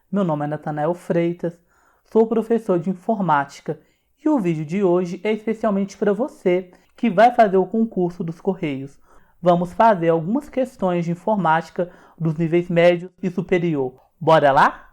Meu nome é Natanael Freitas, sou professor de informática e o vídeo de hoje é especialmente para você que vai fazer o concurso dos Correios. Vamos fazer algumas questões de informática dos níveis médio e superior. Bora lá?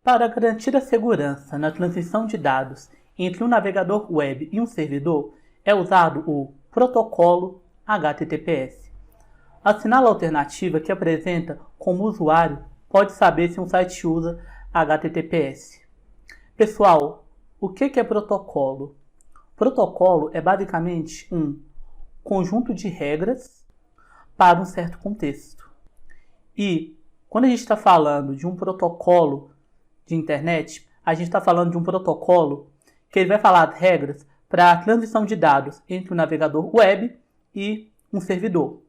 Para garantir a segurança na transmissão de dados entre um navegador web e um servidor, é usado o protocolo HTTPS. A sinala alternativa que apresenta como o usuário pode saber se um site usa HTTPS. Pessoal, o que é protocolo? Protocolo é basicamente um conjunto de regras para um certo contexto. E quando a gente está falando de um protocolo de internet, a gente está falando de um protocolo que ele vai falar as regras para a transmissão de dados entre um navegador web e um servidor.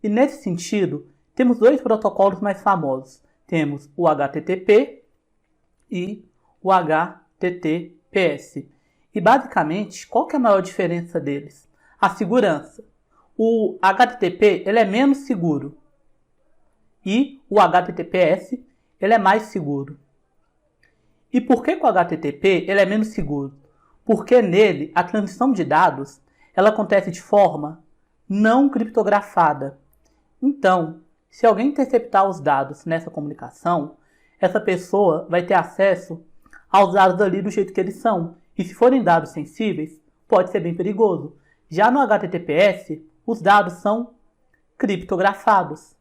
E nesse sentido, temos dois protocolos mais famosos. Temos o HTTP e o HTTPS. E basicamente, qual que é a maior diferença deles? A segurança. O HTTP ele é menos seguro e o HTTPS ele é mais seguro. E por que o HTTP ele é menos seguro? Porque nele a transmissão de dados ela acontece de forma não criptografada. Então, se alguém interceptar os dados nessa comunicação, essa pessoa vai ter acesso aos dados ali do jeito que eles são. E se forem dados sensíveis, pode ser bem perigoso. Já no HTTPS, os dados são criptografados.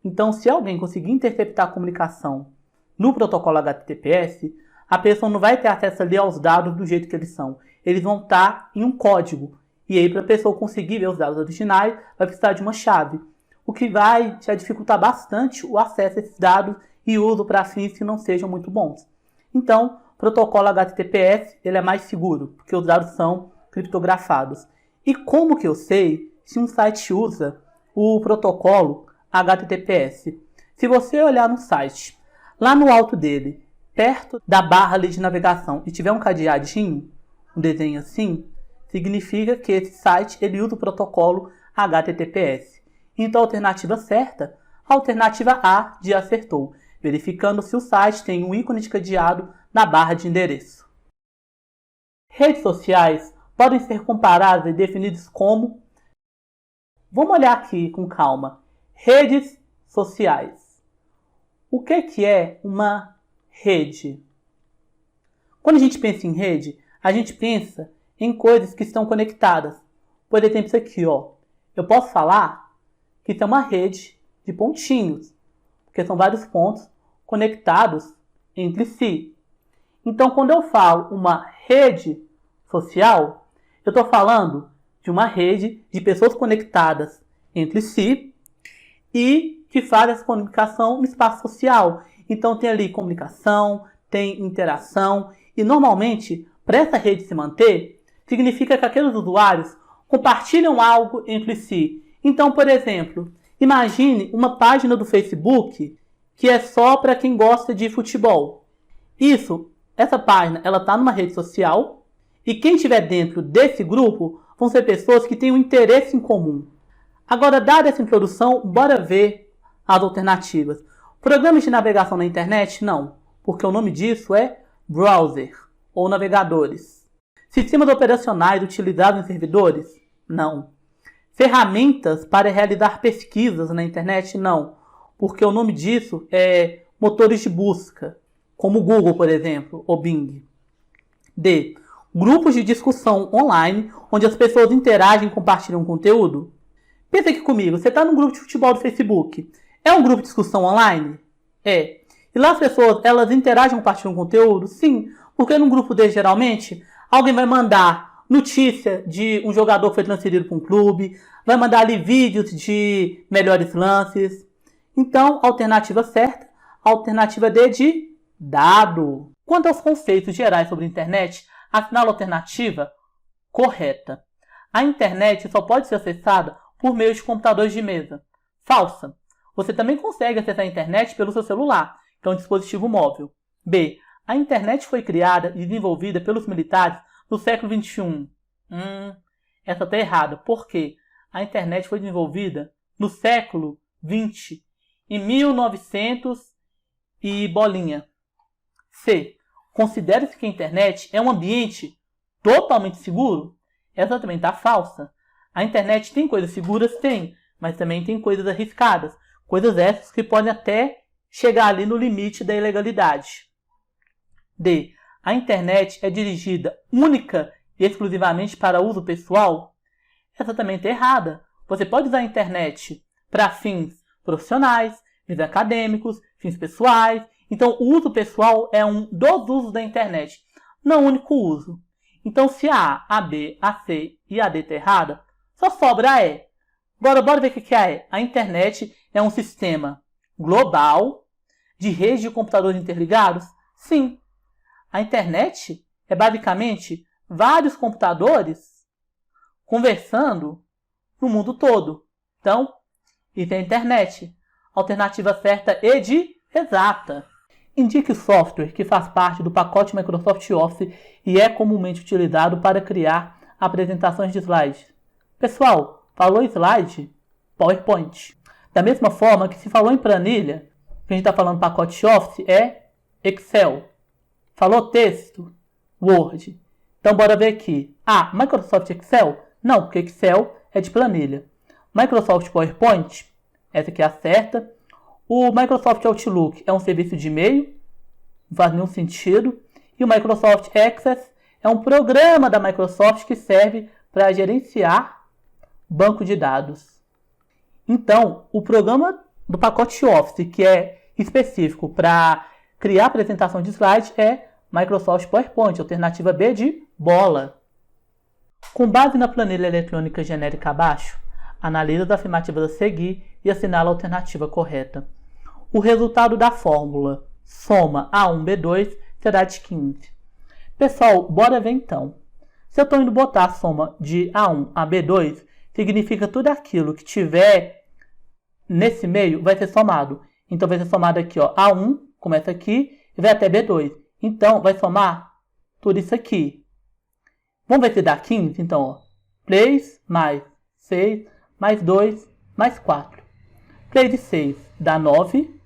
Então, se alguém conseguir interceptar a comunicação no protocolo HTTPS, a pessoa não vai ter acesso ali aos dados do jeito que eles são. Eles vão estar em um código. E aí, para a pessoa conseguir ver os dados originais, vai precisar de uma chave. O que vai já dificultar bastante o acesso a esses dados e uso para fins que não sejam muito bons. Então, o protocolo HTTPS ele é mais seguro, porque os dados são criptografados. E como que eu sei se um site usa o protocolo HTTPS? Se você olhar no site, lá no alto dele, perto da barra ali de navegação, e tiver um cadeadinho, um desenho assim, significa que esse site ele usa o protocolo HTTPS. Então a alternativa certa, a alternativa A de acertou, verificando se o site tem um ícone de cadeado na barra de endereço. Redes sociais podem ser comparadas e definidas como... Vamos olhar aqui com calma. Redes sociais. O que é uma rede? Quando a gente pensa em rede, a gente pensa em coisas que estão conectadas. Por exemplo, isso aqui, ó. Eu posso falar que isso é uma rede de pontinhos, porque são vários pontos conectados entre si. Então, quando eu falo uma rede social, eu estou falando de uma rede de pessoas conectadas entre si e que faz essa comunicação no espaço social. Então tem ali comunicação, tem interação e normalmente para essa rede se manter, significa que aqueles usuários compartilham algo entre si. Então, por exemplo, imagine uma página do Facebook que é só para quem gosta de futebol. Essa página, ela está numa rede social e quem estiver dentro desse grupo vão ser pessoas que têm um interesse em comum. Agora, dada essa introdução, bora ver as alternativas. Programas de navegação na internet? Não, porque o nome disso é browser ou navegadores. Sistemas operacionais utilizados em servidores? Não. Ferramentas para realizar pesquisas na internet? Não, porque o nome disso é motores de busca, como o Google, por exemplo, ou Bing. D. Grupos de discussão online, onde as pessoas interagem e compartilham conteúdo? Pensa aqui comigo, você está num grupo de futebol do Facebook. É um grupo de discussão online? É. E lá as pessoas, elas interagem e compartilham conteúdo? Sim, porque num grupo desse, geralmente, alguém vai mandar notícia de um jogador que foi transferido para um clube, vai mandar ali vídeos de melhores lances. Então, a alternativa certa, a alternativa D de dado. Quanto aos conceitos gerais sobre a internet, assinala a alternativa correta. A internet só pode ser acessada por meio de computadores de mesa. Falsa. Você também consegue acessar a internet pelo seu celular, que é um dispositivo móvel. B. A internet foi criada e desenvolvida pelos militares no século XXI. Essa está errada, porque a internet foi desenvolvida no século XX, em 1900 e bolinha. C. Considera-se que a internet é um ambiente totalmente seguro? Essa também está falsa. A internet tem coisas seguras? Tem, mas também tem coisas arriscadas. Coisas essas que podem até chegar ali no limite da ilegalidade. D. A internet é dirigida única e exclusivamente para uso pessoal? Essa também está errada. Você pode usar a internet para fins profissionais, fins acadêmicos, fins pessoais. Então, o uso pessoal é um dos usos da internet, não o único uso. Então, se a A, B, a C e a D está errada, só sobra a E. Agora, bora ver o que é a E. A internet é um sistema global de redes de computadores interligados? Sim. A internet é basicamente vários computadores conversando no mundo todo. Então, isso é a internet. Alternativa certa e de exata. Indique o software que faz parte do pacote Microsoft Office e é comumente utilizado para criar apresentações de slides. Pessoal, falou slide? PowerPoint. Da mesma forma que se falou em planilha, que a gente está falando pacote Office, é Excel. Falou texto? Word. Então, bora ver aqui. Microsoft Excel? Não, porque Excel é de planilha. Microsoft PowerPoint? Essa aqui é a certa. O Microsoft Outlook é um serviço de e-mail, não faz nenhum sentido. E o Microsoft Access é um programa da Microsoft que serve para gerenciar banco de dados. Então, o programa do pacote Office, que é específico para criar apresentação de slides, é Microsoft PowerPoint, alternativa B de bola. Com base na planilha eletrônica genérica abaixo, analisa as afirmativas a seguir e assinala a alternativa correta. O resultado da fórmula soma A1B2 será de 15. Pessoal, bora ver então. Se eu estou indo botar a soma de A1 a B2, significa tudo aquilo que tiver nesse meio vai ser somado. Então vai ser somado aqui, ó, A1, começa aqui, e vai até B2. Então vai somar tudo isso aqui. Vamos ver se dá 15? Então, ó, 3 mais 6 mais 2 mais 4. 3 e 6 dá 9.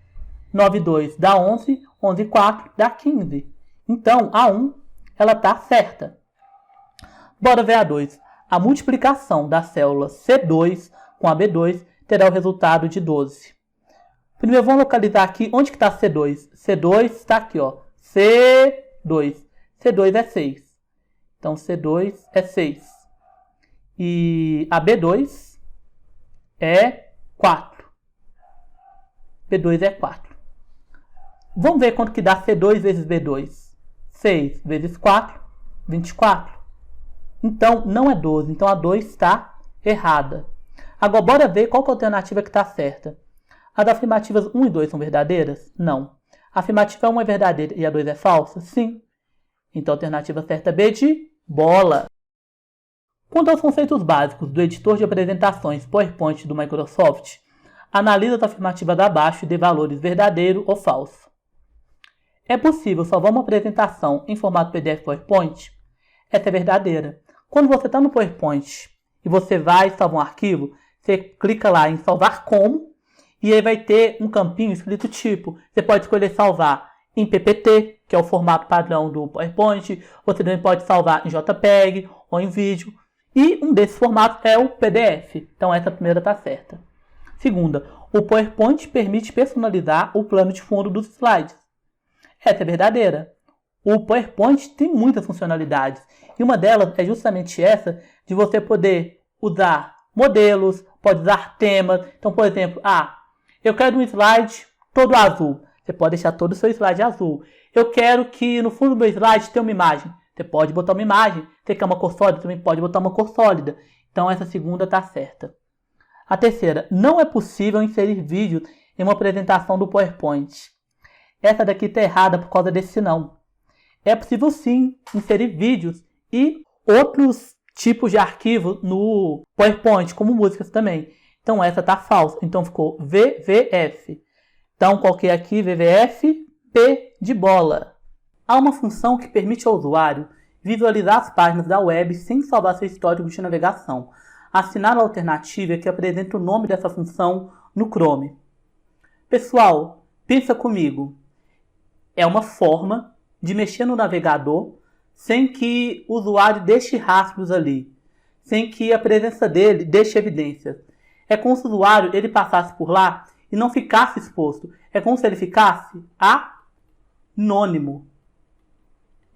9 e 2 dá 11. 11 e 4 dá 15. Então, a 1 ela está certa. Bora ver a 2. A multiplicação da célula C2 com a B2 terá o resultado de 12. Primeiro, vamos localizar aqui onde que está C2. C2 está aqui, ó. C2. C2 é 6. Então, C2 é 6. E a B2 é 4. B2 é 4. Vamos ver quanto que dá C2 vezes B2. 6 vezes 4, 24. Então, não é 12. Então, a 2 está errada. Agora, bora ver qual que é a alternativa que está certa. As afirmativas 1 e 2 são verdadeiras? Não. A afirmativa 1 é verdadeira e a 2 é falsa? Sim. Então, a alternativa certa é B de bola. Quanto aos conceitos básicos do editor de apresentações PowerPoint do Microsoft, analisa as afirmativas abaixo e dê valores verdadeiro ou falso. É possível salvar uma apresentação em formato PDF PowerPoint? Essa é verdadeira. Quando você está no PowerPoint e você vai salvar um arquivo, você clica lá em salvar como e aí vai ter um campinho escrito tipo. Você pode escolher salvar em PPT, que é o formato padrão do PowerPoint. Você também pode salvar em JPEG ou em vídeo. E um desses formatos é o PDF. Então essa primeira está certa. Segunda, o PowerPoint permite personalizar o plano de fundo dos slides. Essa é verdadeira. O PowerPoint tem muitas funcionalidades. E uma delas é justamente essa de você poder usar modelos, pode usar temas. Então, por exemplo, eu quero um slide todo azul. Você pode deixar todo o seu slide azul. Eu quero que no fundo do meu slide tenha uma imagem. Você pode botar uma imagem. Você quer uma cor sólida, também pode botar uma cor sólida. Então, essa segunda está certa. A terceira, não é possível inserir vídeo em uma apresentação do PowerPoint. Essa daqui está errada por causa desse não. É possível sim inserir vídeos e outros tipos de arquivo no PowerPoint, como músicas também. Então essa está falsa. Então ficou VVF. Então coloquei aqui VVF, P de bola. Há uma função que permite ao usuário visualizar as páginas da web sem salvar seu histórico de navegação. Assinar a alternativa que apresenta o nome dessa função no Chrome. Pessoal, pensa comigo. É uma forma de mexer no navegador sem que o usuário deixe rastros ali, sem que a presença dele deixe evidências. É como se o usuário ele passasse por lá e não ficasse exposto. É como se ele ficasse anônimo.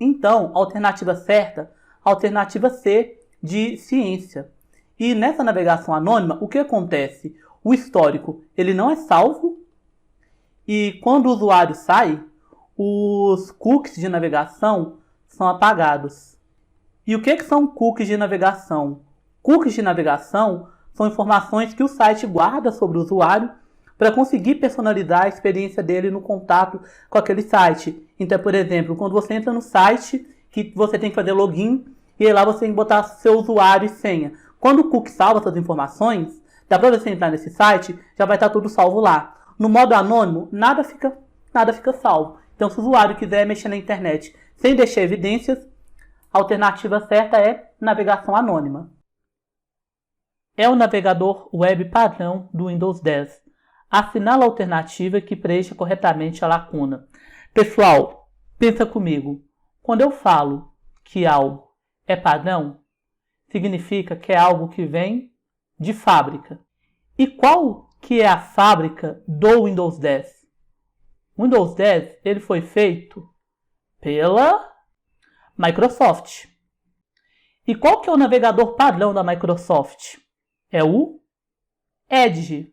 Então, alternativa certa, alternativa C de ciência. E nessa navegação anônima, o que acontece? O histórico ele não é salvo e quando o usuário sai, os cookies de navegação são apagados. E o que são cookies de navegação? Cookies de navegação são informações que o site guarda sobre o usuário para conseguir personalizar a experiência dele no contato com aquele site. Então, por exemplo, quando você entra no site, que você tem que fazer login, e aí lá você tem que botar seu usuário e senha. Quando o cookie salva essas informações, dá para você entrar nesse site, já vai estar tudo salvo lá. No modo anônimo, nada fica salvo. Então, se o usuário quiser mexer na internet sem deixar evidências, a alternativa certa é navegação anônima. É o navegador web padrão do Windows 10. Assinala a alternativa que preencha corretamente a lacuna. Pessoal, pensa comigo. Quando eu falo que algo é padrão, significa que é algo que vem de fábrica. E qual que é a fábrica do Windows 10? O Windows 10 ele foi feito pela Microsoft. E qual que é o navegador padrão da Microsoft? É o Edge.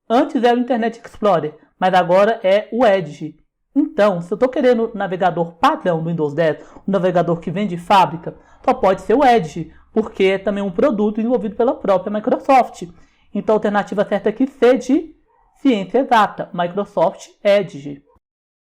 Antes era o Internet Explorer, mas agora é o Edge. Então, se eu estou querendo o navegador padrão do Windows 10, o navegador que vem de fábrica, só pode ser o Edge, porque é também um produto desenvolvido pela própria Microsoft. Então, a alternativa certa aqui é de ciência exata, Microsoft Edge.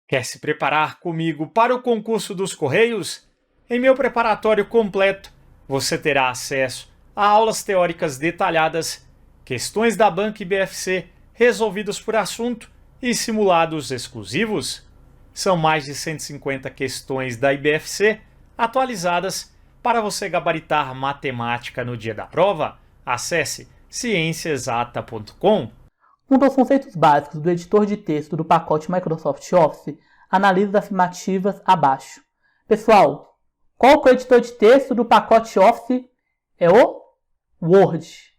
Quer se preparar comigo para o concurso dos Correios? Em meu preparatório completo, você terá acesso a aulas teóricas detalhadas, questões da banca IBFC resolvidas por assunto e simulados exclusivos. São mais de 150 questões da IBFC atualizadas para você gabaritar matemática no dia da prova. Acesse cienciaexata.com. Um dos conceitos básicos do editor de texto do pacote Microsoft Office analisa as afirmativas abaixo. Pessoal, qual que é o editor de texto do pacote Office? É o Word.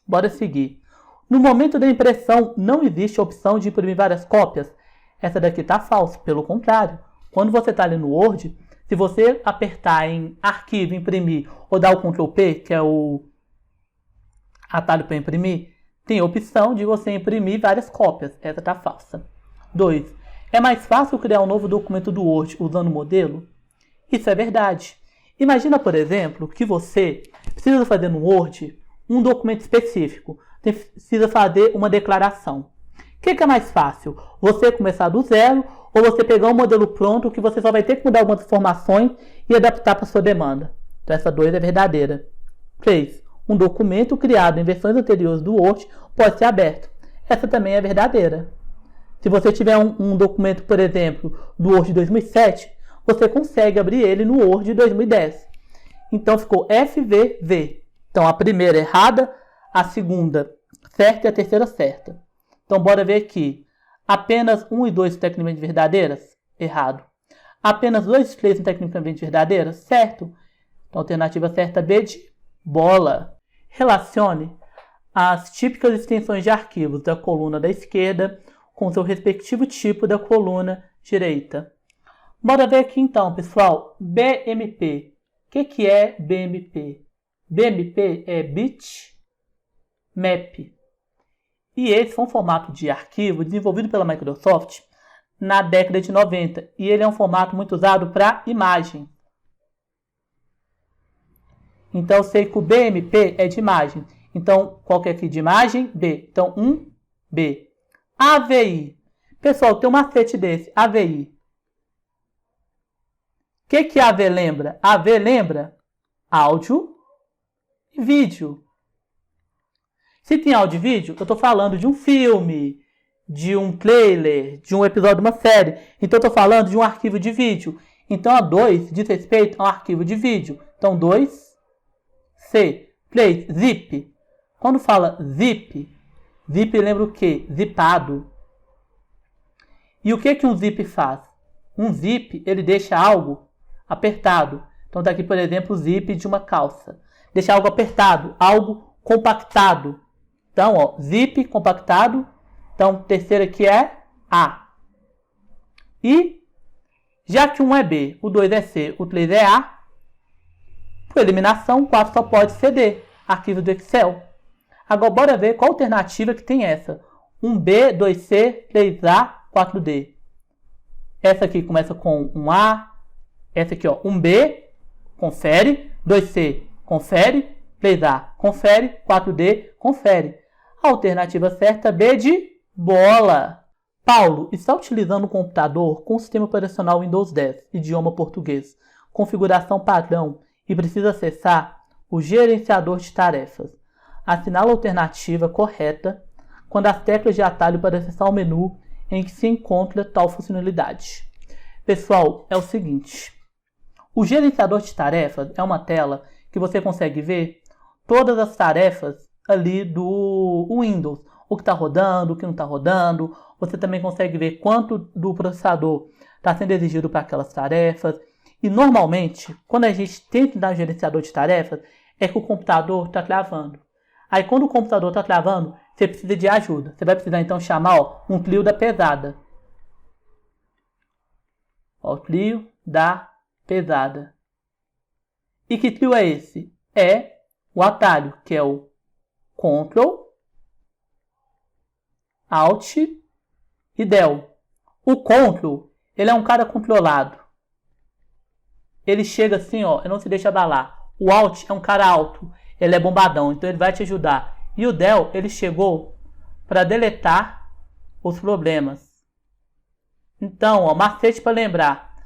Bora seguir. No momento da impressão, não existe a opção de imprimir várias cópias. Essa daqui está falsa. Pelo contrário, quando você está ali no Word, se você apertar em Arquivo, Imprimir ou dar o Ctrl P, que é o atalho para imprimir, tem a opção de você imprimir várias cópias. Essa está falsa. 2. É mais fácil criar um novo documento do Word usando o modelo? Isso é verdade. Imagina, por exemplo, que você precisa fazer no Word um documento específico. Você precisa fazer uma declaração. O que é mais fácil? Você começar do zero ou você pegar um modelo pronto que você só vai ter que mudar algumas informações e adaptar para a sua demanda? Então essa 2 é verdadeira. 3. Um documento criado em versões anteriores do Word pode ser aberto. Essa também é verdadeira. Se você tiver um documento, por exemplo, do Word 2007, você consegue abrir ele no Word 2010. Então ficou FVV. Então a primeira errada, a segunda certa e a terceira certa. Então bora ver aqui. Apenas 1 e 2 são tecnicamente verdadeiras? Errado. Apenas 2 e 3 são tecnicamente verdadeiras? Certo. Então a alternativa certa é B de bola. Relacione as típicas extensões de arquivos da coluna da esquerda com seu respectivo tipo da coluna direita. Bora ver aqui então, pessoal. BMP. O que é BMP? BMP é Bitmap. E esse foi um formato de arquivo desenvolvido pela Microsoft na década de 90. E ele é um formato muito usado para imagem. Então eu sei que o BMP é de imagem. Então, qual que é aqui de imagem? B. Então, 1B. AVI. Pessoal, tem um macete desse. AVI. O que AV lembra? AV lembra áudio e vídeo. Se tem áudio e vídeo, eu estou falando de um filme, de um trailer, de um episódio de uma série. Então eu estou falando de um arquivo de vídeo. Então a 2 diz respeito a um arquivo de vídeo. Então 2C. Place, zip. Quando fala zip, zip lembra o quê? Zipado. E o que um zip faz? Um zip, ele deixa algo apertado. Então tá aqui, por exemplo, o zip de uma calça. Deixa algo apertado, algo compactado. Então, ó, zip, compactado. Então, terceiro aqui é A. E, já que um é B, o 2 é C, o 3 é A, por eliminação, o 4 só pode ser D, arquivo do Excel. Agora, bora ver qual alternativa que tem essa. 1B, 2C, 3A, 4D. Essa aqui começa com 1A. Essa aqui, ó, 1B, confere. 2C, confere. 3A, confere. 4D, confere. A alternativa certa, B de bola. Paulo está utilizando um computador com o sistema operacional Windows 10, idioma português, configuração padrão e precisa acessar o gerenciador de tarefas. Assinala a alternativa correta quando as teclas de atalho para acessar o menu em que se encontra tal funcionalidade. Pessoal, é o seguinte. O gerenciador de tarefas é uma tela que você consegue ver todas as tarefas ali do Windows. O que está rodando, o que não está rodando. Você também consegue ver quanto do processador está sendo exigido para aquelas tarefas. E normalmente, quando a gente tenta dar um gerenciador de tarefas, é que o computador está travando. Aí quando o computador está travando, você precisa de ajuda. Você vai precisar então chamar, ó, um Clio da pesada. Ó, o Clio da pesada. E que Clio é esse? É o atalho, que é o Ctrl, Alt e Del. O Ctrl, ele é um cara controlado. Ele chega assim, ó, e não se deixa abalar. O Alt é um cara alto, ele é bombadão, então ele vai te ajudar. E o Del, ele chegou para deletar os problemas. Então, ó, macete para lembrar.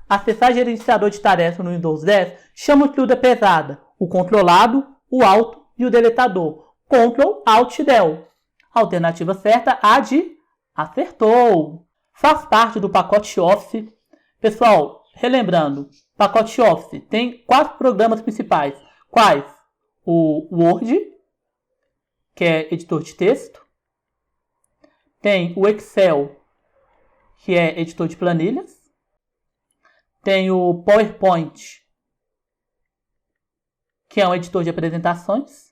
Acessar gerenciador de tarefas no Windows 10, chama o Clio da pesada, o controlado, o alto e o deletador. Ctrl, Alt, Del. Alternativa certa, a de acertou. Faz parte do pacote Office. Pessoal, relembrando, pacote Office tem 4 programas principais. Quais? O Word, que é editor de texto. Tem o Excel, que é editor de planilhas. Tem o PowerPoint, que é um editor de apresentações.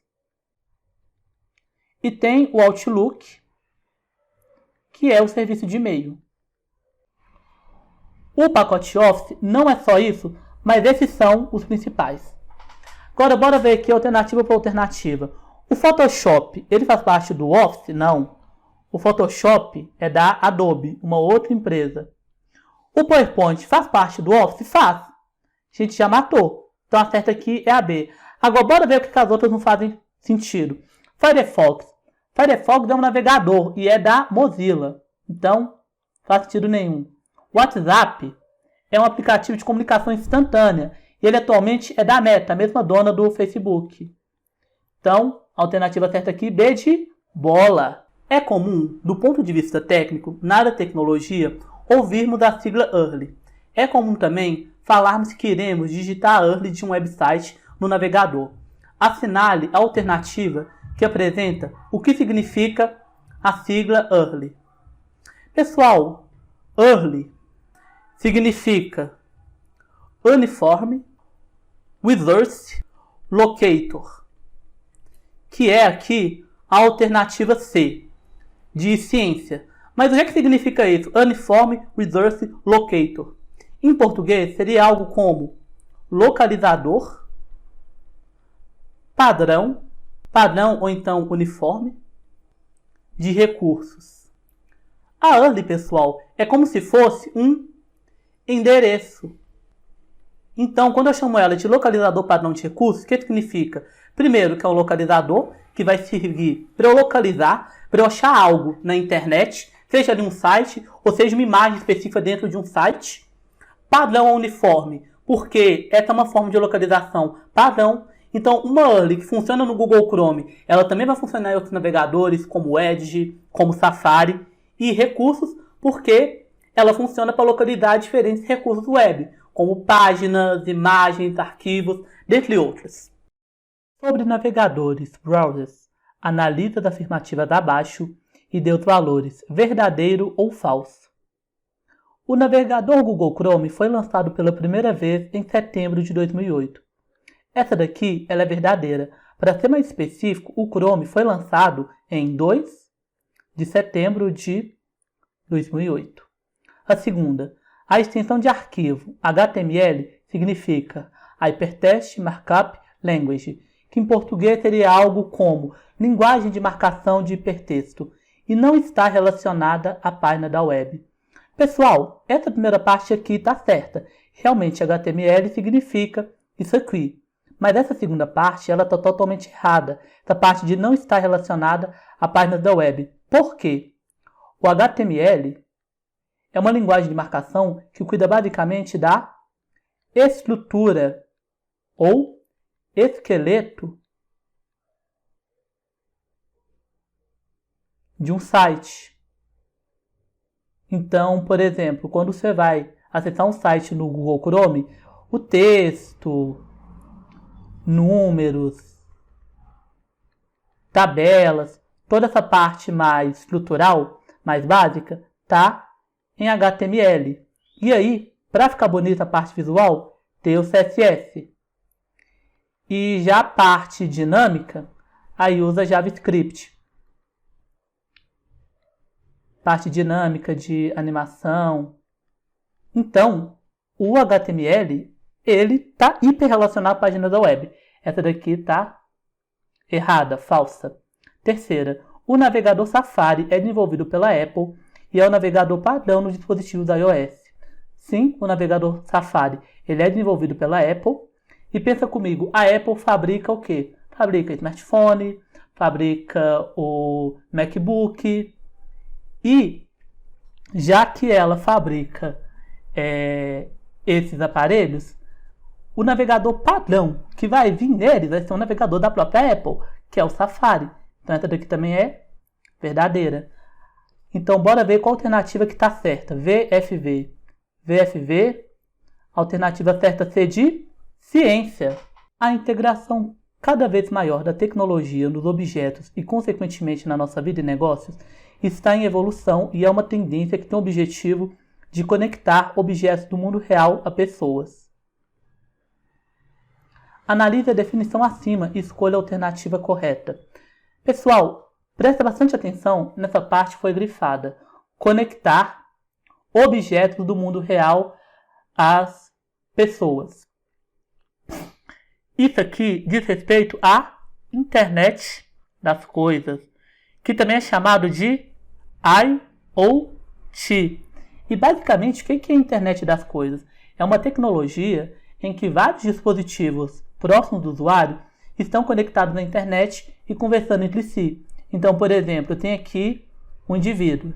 E tem o Outlook, que é o serviço de e-mail. O pacote Office não é só isso, mas esses são os principais. Agora, bora ver aqui alternativa por alternativa. O Photoshop, ele faz parte do Office? Não. O Photoshop é da Adobe, uma outra empresa. O PowerPoint faz parte do Office? Faz. A gente já matou. Então a certa aqui é a B. Agora, bora ver o que as outras não fazem sentido. Firefox. Firefox é um navegador e é da Mozilla. Então, não faz sentido nenhum. WhatsApp é um aplicativo de comunicação instantânea. E ele atualmente é da Meta, a mesma dona do Facebook. Então, a alternativa certa aqui, B de bola. É comum, do ponto de vista técnico, na área de tecnologia, ouvirmos a sigla URL. É comum também falarmos que iremos digitar a URL de um website no navegador. Assinale a alternativa que apresenta o que significa a sigla URL. Pessoal, URL significa Uniform Resource Locator, que é aqui a alternativa C, de ciência. Mas o que significa isso? Uniform Resource Locator. Em português seria algo como localizador, padrão ou então uniforme de recursos. A URL, pessoal, é como se fosse um endereço. Então, quando eu chamo ela de localizador padrão de recursos, o que significa? Primeiro, que é um localizador que vai servir para eu localizar, para eu achar algo na internet, seja ali um site, ou seja uma imagem específica dentro de um site. Padrão ou uniforme, porque essa é uma forma de localização padrão. Então, uma URL que funciona no Google Chrome, ela também vai funcionar em outros navegadores, como o Edge, como o Safari. E recursos, porque ela funciona para localizar diferentes recursos web, como páginas, imagens, arquivos, dentre outras. Sobre navegadores, browsers, analisa as afirmativas abaixo e dê os valores verdadeiro ou falso. O navegador Google Chrome foi lançado pela primeira vez em setembro de 2008. Essa daqui ela é verdadeira. Para ser mais específico, o Chrome foi lançado em 2 de setembro de 2008. A segunda, a extensão de arquivo HTML significa Hypertext Markup Language, que em português seria algo como linguagem de marcação de hipertexto, e não está relacionada à página da web. Pessoal, essa primeira parte aqui está certa. Realmente HTML significa isso aqui. Mas essa segunda parte ela está totalmente errada. Essa parte de não estar relacionada à página da web. Por quê? O HTML é uma linguagem de marcação que cuida basicamente da estrutura ou esqueleto de um site. Então, por exemplo, quando você vai acessar um site no Google Chrome, o texto, números, tabelas, toda essa parte mais estrutural, mais básica, tá em HTML. E aí, para ficar bonita a parte visual, tem o CSS. E já a parte dinâmica, aí usa JavaScript. Parte dinâmica de animação. Então, o HTML, ele está hiper relacionado à página da web. Essa daqui está errada, falsa. Terceira, o navegador Safari é desenvolvido pela Apple e é o navegador padrão nos dispositivos iOS. Sim, o navegador Safari ele é desenvolvido pela Apple. E pensa comigo, a Apple fabrica o quê? Fabrica smartphone, fabrica o MacBook. E já que ela fabrica esses aparelhos, o navegador padrão que vai vir neles vai ser um navegador da própria Apple, que é o Safari. Então essa daqui também é verdadeira. Então bora ver qual alternativa que está certa. VFV. VFV, alternativa certa C de ciência. A integração cada vez maior da tecnologia nos objetos e consequentemente na nossa vida e negócios está em evolução e é uma tendência que tem o objetivo de conectar objetos do mundo real a pessoas. Analise a definição acima e escolha a alternativa correta. Pessoal, presta bastante atenção nessa parte que foi grifada. Conectar objetos do mundo real às pessoas. Isso aqui diz respeito à internet das coisas, que também é chamado de IoT. E basicamente, o que é a internet das coisas? É uma tecnologia em que vários dispositivos próximos do usuário estão conectados na internet e conversando entre si. Então, por exemplo, eu tenho aqui um indivíduo.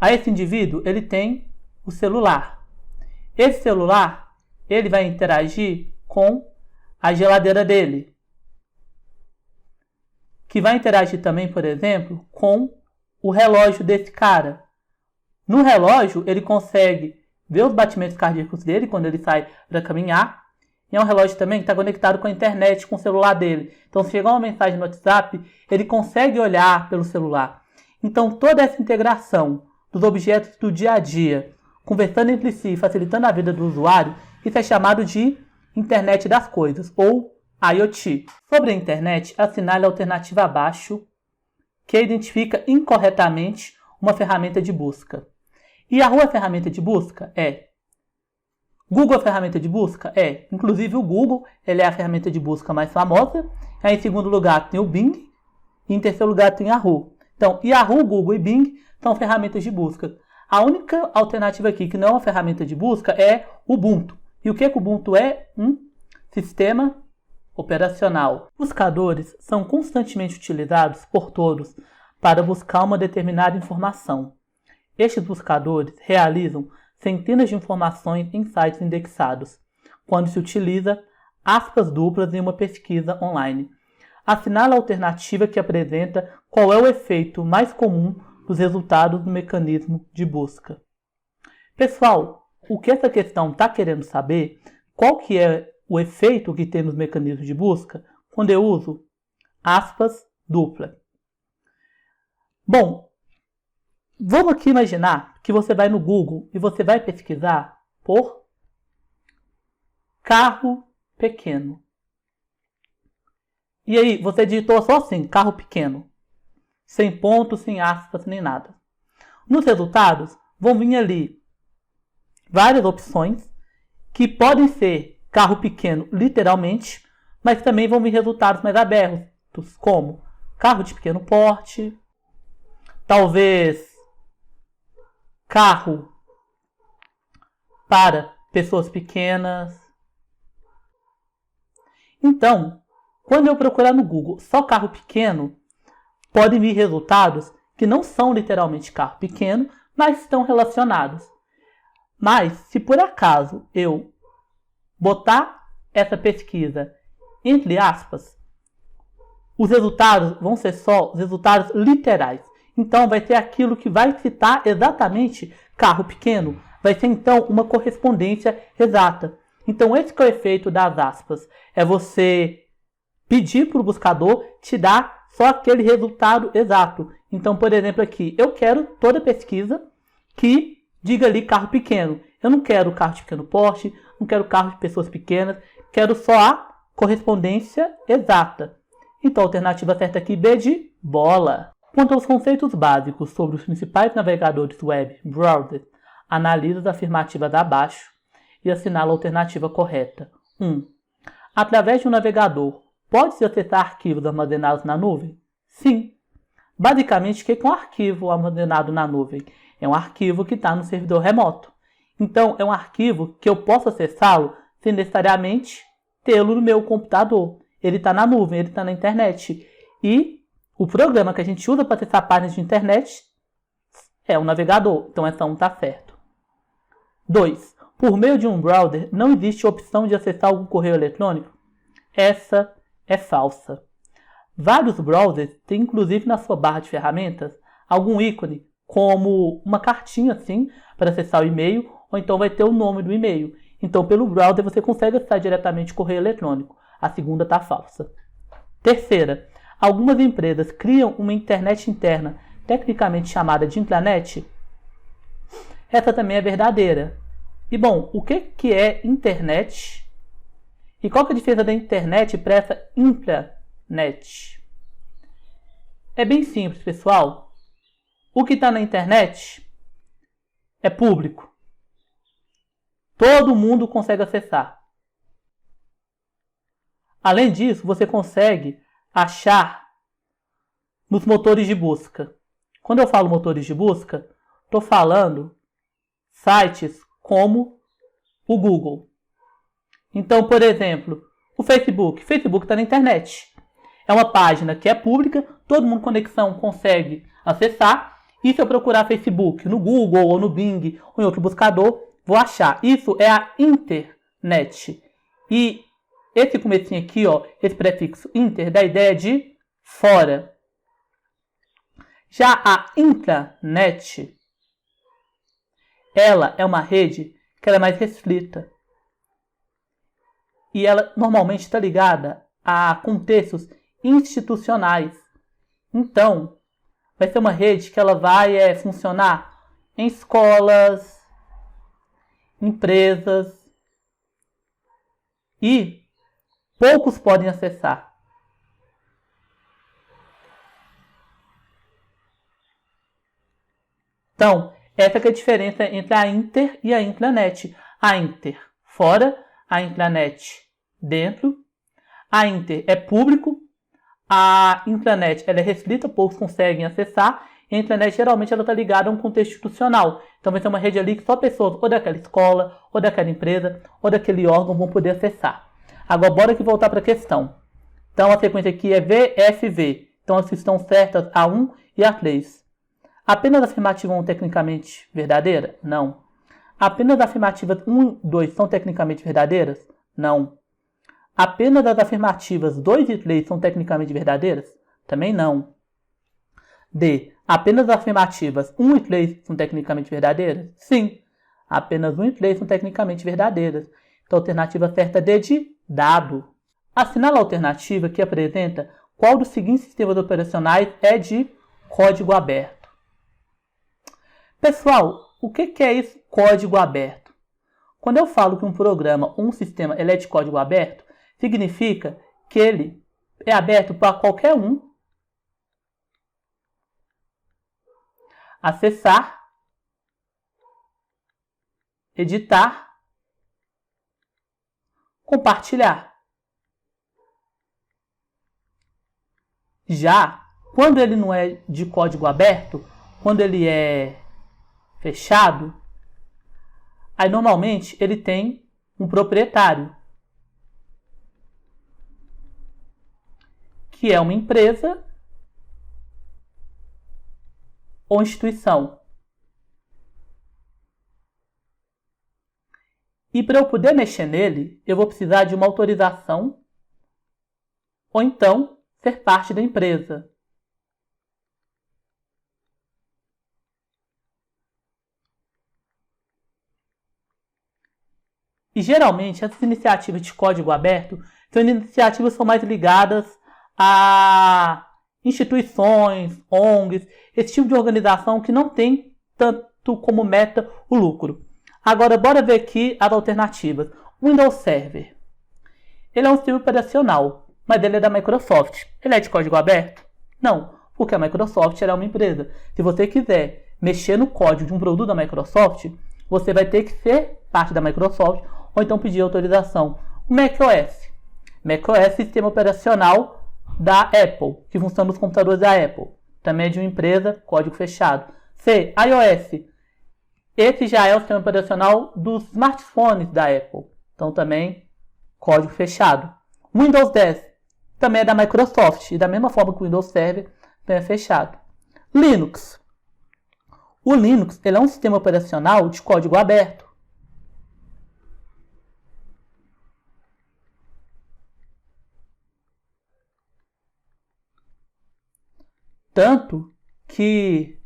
A esse indivíduo, ele tem o celular. Esse celular, ele vai interagir com a geladeira dele, que vai interagir também, por exemplo, com o relógio desse cara. No relógio, ele consegue ver os batimentos cardíacos dele quando ele sai para caminhar. E é um relógio também que está conectado com a internet, com o celular dele. Então, se chegar uma mensagem no WhatsApp, ele consegue olhar pelo celular. Então, toda essa integração dos objetos do dia a dia, conversando entre si, facilitando a vida do usuário, isso é chamado de internet das coisas, ou IoT. Sobre a internet, assinale a alternativa abaixo, que identifica incorretamente uma ferramenta de busca. Yahoo é ferramenta de busca? É. Google é ferramenta de busca? É. Inclusive o Google ele é a ferramenta de busca mais famosa. Aí em segundo lugar tem o Bing. E em terceiro lugar tem Yahoo. Então, Yahoo, Google e Bing são ferramentas de busca. A única alternativa aqui que não é uma ferramenta de busca é o Ubuntu. E o que o Ubuntu é? Um sistema operacional. Buscadores são constantemente utilizados por todos para buscar uma determinada informação. Estes buscadores realizam centenas de informações em sites indexados, quando se utiliza aspas duplas em uma pesquisa online. Assinale a alternativa que apresenta qual é o efeito mais comum dos resultados do mecanismo de busca. Pessoal, o que essa questão está querendo saber, qual que é o efeito que tem nos mecanismos de busca quando eu uso aspas dupla. Bom, vamos aqui imaginar que você vai no Google e você vai pesquisar por carro pequeno. E aí, você digitou só assim, carro pequeno. Sem pontos, sem aspas, nem nada. Nos resultados, vão vir ali várias opções que podem ser carro pequeno, literalmente, mas também vão vir resultados mais abertos, como carro de pequeno porte, talvez carro para pessoas pequenas. Então, quando eu procurar no Google só carro pequeno, podem vir resultados que não são literalmente carro pequeno, mas estão relacionados. Mas, se por acaso eu botar essa pesquisa entre aspas, os resultados vão ser só os resultados literais. Então, vai ser aquilo que vai citar exatamente carro pequeno. Vai ser, então, uma correspondência exata. Então, esse que é o efeito das aspas. É você pedir para o buscador te dar só aquele resultado exato. Então, por exemplo, aqui, eu quero toda pesquisa que diga ali carro pequeno. Eu não quero carro de pequeno porte, não quero carro de pessoas pequenas, quero só a correspondência exata. Então, a alternativa certa aqui, B de bola. Quanto aos conceitos básicos sobre os principais navegadores web, browsers, analisa as afirmativas abaixo e assinala a alternativa correta. 1. Através de um navegador, pode-se acessar arquivos armazenados na nuvem? Sim. Basicamente, o que é um arquivo armazenado na nuvem? É um arquivo que está no servidor remoto. Então, é um arquivo que eu posso acessá-lo sem necessariamente tê-lo no meu computador. Ele está na nuvem, ele está na internet. E o programa que a gente usa para acessar páginas de internet é um navegador. Então, essa 1 está certo. 2. Por meio de um browser, não existe opção de acessar algum correio eletrônico? Essa é falsa. Vários browsers têm, inclusive na sua barra de ferramentas, algum ícone, como uma cartinha assim, para acessar o e-mail, ou então vai ter o nome do e-mail. Então, pelo browser, você consegue acessar diretamente o correio eletrônico. A segunda está falsa. Terceira, algumas empresas criam uma internet interna, tecnicamente chamada de intranet. Essa também é verdadeira. E bom, o que é internet? E qual que é a diferença da internet para essa intranet? É bem simples, pessoal. O que está na internet é público. Todo mundo consegue acessar. Além disso, você consegue achar nos motores de busca. Quando eu falo motores de busca, estou falando sites como o Google. Então, por exemplo, o Facebook. Facebook está na internet. É uma página que é pública, todo mundo com conexão consegue acessar. E se eu procurar Facebook no Google ou no Bing ou em outro buscador, vou achar. Isso é a internet. E esse comecinho aqui, ó, esse prefixo inter, dá a ideia de fora. Já a intranet, ela é uma rede que ela é mais restrita. E ela normalmente está ligada a contextos institucionais. Então, vai ser uma rede que ela vai funcionar em escolas, empresas, e poucos podem acessar. Então, essa que é a diferença entre a inter e a intranet. A inter fora, a intranet dentro. A inter é público, a intranet ela é restrita, poucos conseguem acessar. E a intranet geralmente ela está ligada a um contexto institucional. Então vai ser uma rede ali que só pessoas ou daquela escola, ou daquela empresa, ou daquele órgão vão poder acessar. Agora bora aqui voltar para a questão. Então a sequência aqui é VFV. Então as que estão certas A1 e A3. Apenas a afirmativa 1 tecnicamente verdadeira? Não. Apenas as afirmativas 1 e 2 são tecnicamente verdadeiras? Não. Apenas as afirmativas 2 e 3 são tecnicamente verdadeiras? Também não. D. Apenas as afirmativas 1 e 3 são tecnicamente verdadeiras? Sim. Apenas 1 e 3 são tecnicamente verdadeiras. Então a alternativa certa é D de dado. Assinala a alternativa que apresenta qual dos seguintes sistemas operacionais é de código aberto. Pessoal, o que é esse código aberto? Quando eu falo que um programa ou um sistema ele é de código aberto, significa que ele é aberto para qualquer um acessar, editar, compartilhar. Já quando ele não é de código aberto, quando ele é fechado, aí normalmente ele tem um proprietário, que é uma empresa ou instituição. E para eu poder mexer nele, eu vou precisar de uma autorização ou então ser parte da empresa. E geralmente essas iniciativas de código aberto são iniciativas que são mais ligadas a instituições, ONGs, esse tipo de organização que não tem tanto como meta o lucro. Agora, bora ver aqui as alternativas. Windows Server. Ele é um sistema operacional, mas ele é da Microsoft. Ele é de código aberto? Não, porque a Microsoft é uma empresa. Se você quiser mexer no código de um produto da Microsoft, você vai ter que ser parte da Microsoft ou então pedir autorização. O macOS. macOS é o sistema operacional da Apple, que funciona nos computadores da Apple. Também é de uma empresa, código fechado. C. iOS. Esse já é o sistema operacional dos smartphones da Apple. Então também código fechado. Windows 10 também é da Microsoft. E da mesma forma que o Windows Server também é fechado. Linux. O Linux ele é um sistema operacional de código aberto. Tanto que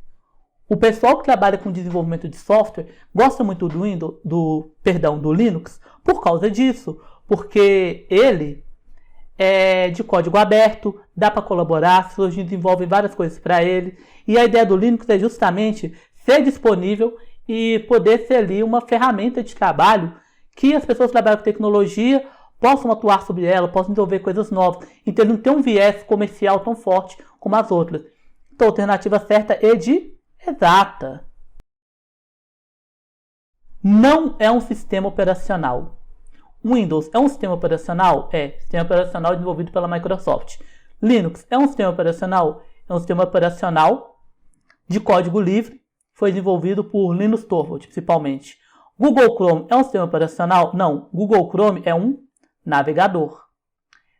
o pessoal que trabalha com desenvolvimento de software gosta muito do Linux por causa disso. Porque ele é de código aberto, dá para colaborar, as pessoas desenvolvem várias coisas para ele. E a ideia do Linux é justamente ser disponível e poder ser ali uma ferramenta de trabalho que as pessoas que trabalham com tecnologia possam atuar sobre ela, possam desenvolver coisas novas. Então ele não tem um viés comercial tão forte como as outras. Então a alternativa certa é de exata. Não é um sistema operacional. Windows é um sistema operacional? É. Sistema operacional desenvolvido pela Microsoft. Linux é um sistema operacional? É um sistema operacional de código livre. Foi desenvolvido por Linus Torvalds, principalmente. Google Chrome é um sistema operacional? Não. Google Chrome é um navegador.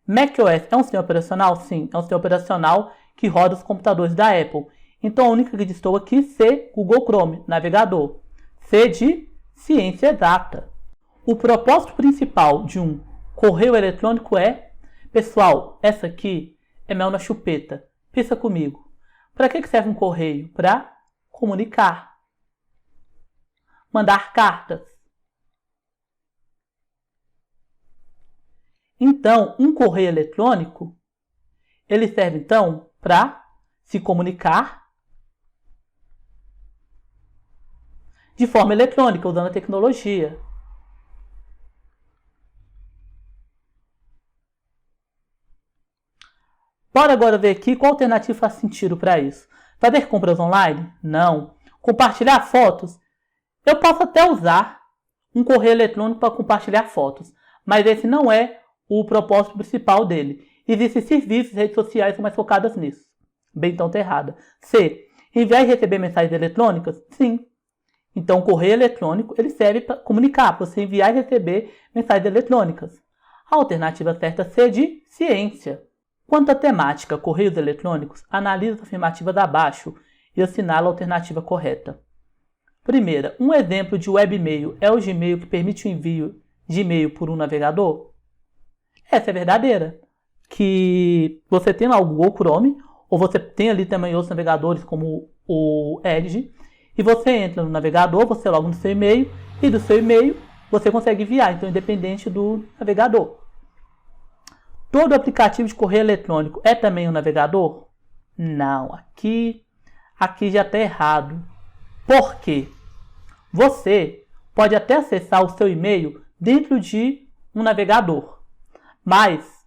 macOS é um sistema operacional? Sim. É um sistema operacional que roda os computadores da Apple. Então a única que estou aqui, C, Google Chrome, navegador. C de ciência exata. O propósito principal de um correio eletrônico é... Pessoal, essa aqui é mel na chupeta. Pensa comigo. Para que serve um correio? Para comunicar. Mandar cartas. Então, um correio eletrônico, ele serve então para se comunicar de forma eletrônica, usando a tecnologia. Bora agora ver aqui qual alternativa faz sentido para isso. Fazer compras online? Não. Compartilhar fotos? Eu posso até usar um correio eletrônico para compartilhar fotos, mas esse não é o propósito principal dele. Existem serviços e redes sociais mais focadas nisso. Bem, então tá errada. C. Enviar e receber mensagens eletrônicas? Sim. Então o correio eletrônico ele serve para comunicar, para você enviar e receber mensagens eletrônicas. A alternativa certa C de ciência. Quanto à temática correios eletrônicos, analise as afirmativas abaixo e assinala a alternativa correta. Primeira, um exemplo de webmail é o Gmail que permite o envio de e-mail por um navegador? Essa é verdadeira. Que você tem lá o Google Chrome, ou você tem ali também outros navegadores como o Edge, e você entra no navegador, você loga no seu e-mail, e do seu e-mail você consegue enviar, então independente do navegador. Todo aplicativo de correio eletrônico é também um navegador? Não, aqui já está errado. Por quê? Você pode até acessar o seu e-mail dentro de um navegador, mas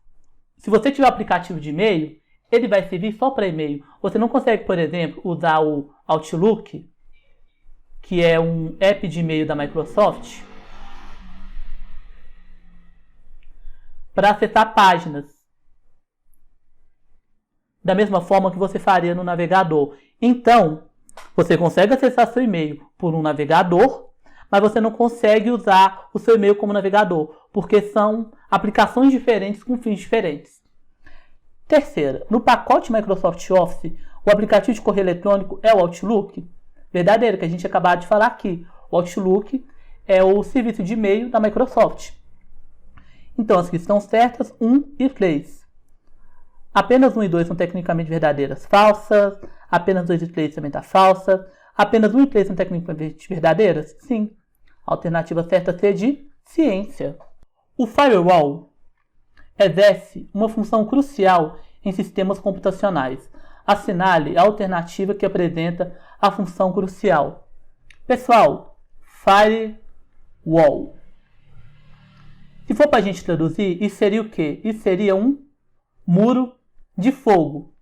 se você tiver um aplicativo de e-mail, ele vai servir só para e-mail. Você não consegue, por exemplo, usar o Outlook, que é um app de e-mail da Microsoft, para acessar páginas, da mesma forma que você faria no navegador. Então, você consegue acessar seu e-mail por um navegador, mas você não consegue usar o seu e-mail como navegador, porque são aplicações diferentes com fins diferentes. Terceira, no pacote Microsoft Office, o aplicativo de correio eletrônico é o Outlook? Verdadeiro, que a gente acabou de falar aqui. O Outlook é o serviço de e-mail da Microsoft. Então, as que estão certas, 1 e 3. Apenas 1 e 2 são tecnicamente verdadeiras, falsas. Apenas 2 e 3 também está falsa. Apenas 1 e 3 são tecnicamente verdadeiras? Sim. A alternativa certa é de ciência. O firewall exerce uma função crucial em sistemas computacionais. Assinale a alternativa que apresenta a função crucial. Pessoal, firewall. Se for para a gente traduzir, isso seria o quê? Isso seria um muro de fogo.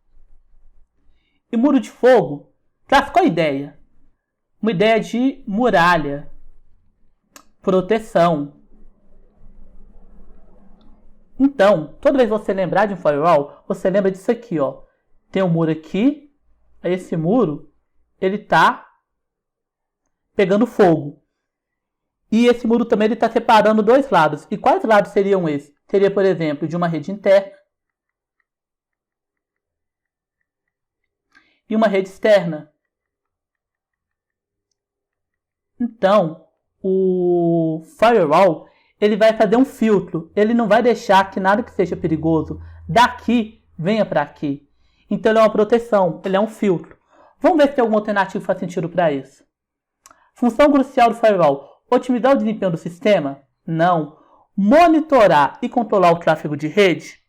E muro de fogo traz qual ideia? Uma ideia de muralha, proteção. Então, toda vez que você lembrar de um firewall, você lembra disso aqui, ó. Tem um muro aqui, esse muro, ele tá pegando fogo. E esse muro também está separando dois lados. E quais lados seriam esses? Seria, por exemplo, de uma rede interna e uma rede externa. Então, o firewall ele vai fazer um filtro. Ele não vai deixar que nada que seja perigoso daqui venha para aqui. Então, ele é uma proteção, ele é um filtro. Vamos ver se tem alguma alternativa que faz sentido para isso. Função crucial do firewall. Otimizar o desempenho do sistema? Não. Monitorar e controlar o tráfego de rede?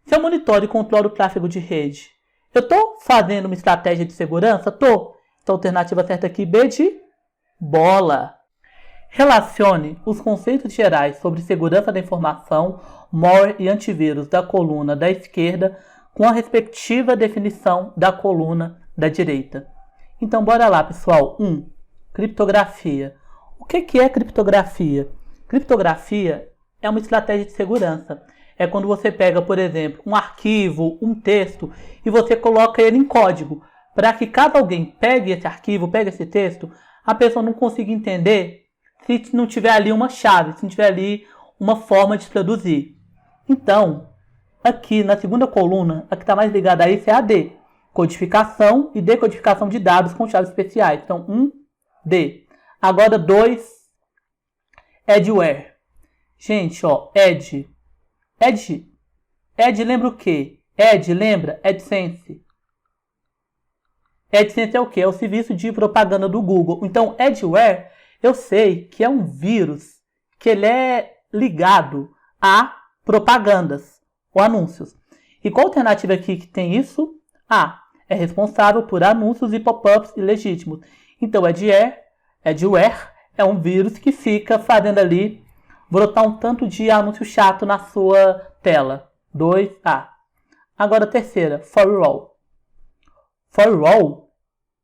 Se eu monitoro e controlo o tráfego de rede, eu estou fazendo uma estratégia de segurança? Estou. Então, a alternativa certa aqui, B de bola. Relacione os conceitos gerais sobre segurança da informação, malware e antivírus da coluna da esquerda com a respectiva definição da coluna da direita. Então, bora lá, pessoal. 1. Criptografia. O que é criptografia? Criptografia é uma estratégia de segurança. É quando você pega, por exemplo, um arquivo, um texto, e você coloca ele em código, para que caso alguém pegue esse arquivo, pegue esse texto, a pessoa não consiga entender se não tiver ali uma chave, se não tiver ali uma forma de traduzir. Então, aqui na segunda coluna, a que está mais ligada a isso é a D. Codificação e decodificação de dados com chaves especiais. Então, 1D. Agora 2, Edgeware. Gente, ó, Edge lembra o quê? Edge lembra AdSense. AdSense é o quê? É o serviço de propaganda do Google. Então, Edgeware, eu sei que é um vírus que ele é ligado a propagandas ou anúncios. E qual alternativa aqui que tem isso? A. É responsável por anúncios e pop-ups ilegítimos. Então, Edgeware é um vírus que fica fazendo ali brotar um tanto de anúncio chato na sua tela. 2A. Agora, terceira, firewall. Firewall,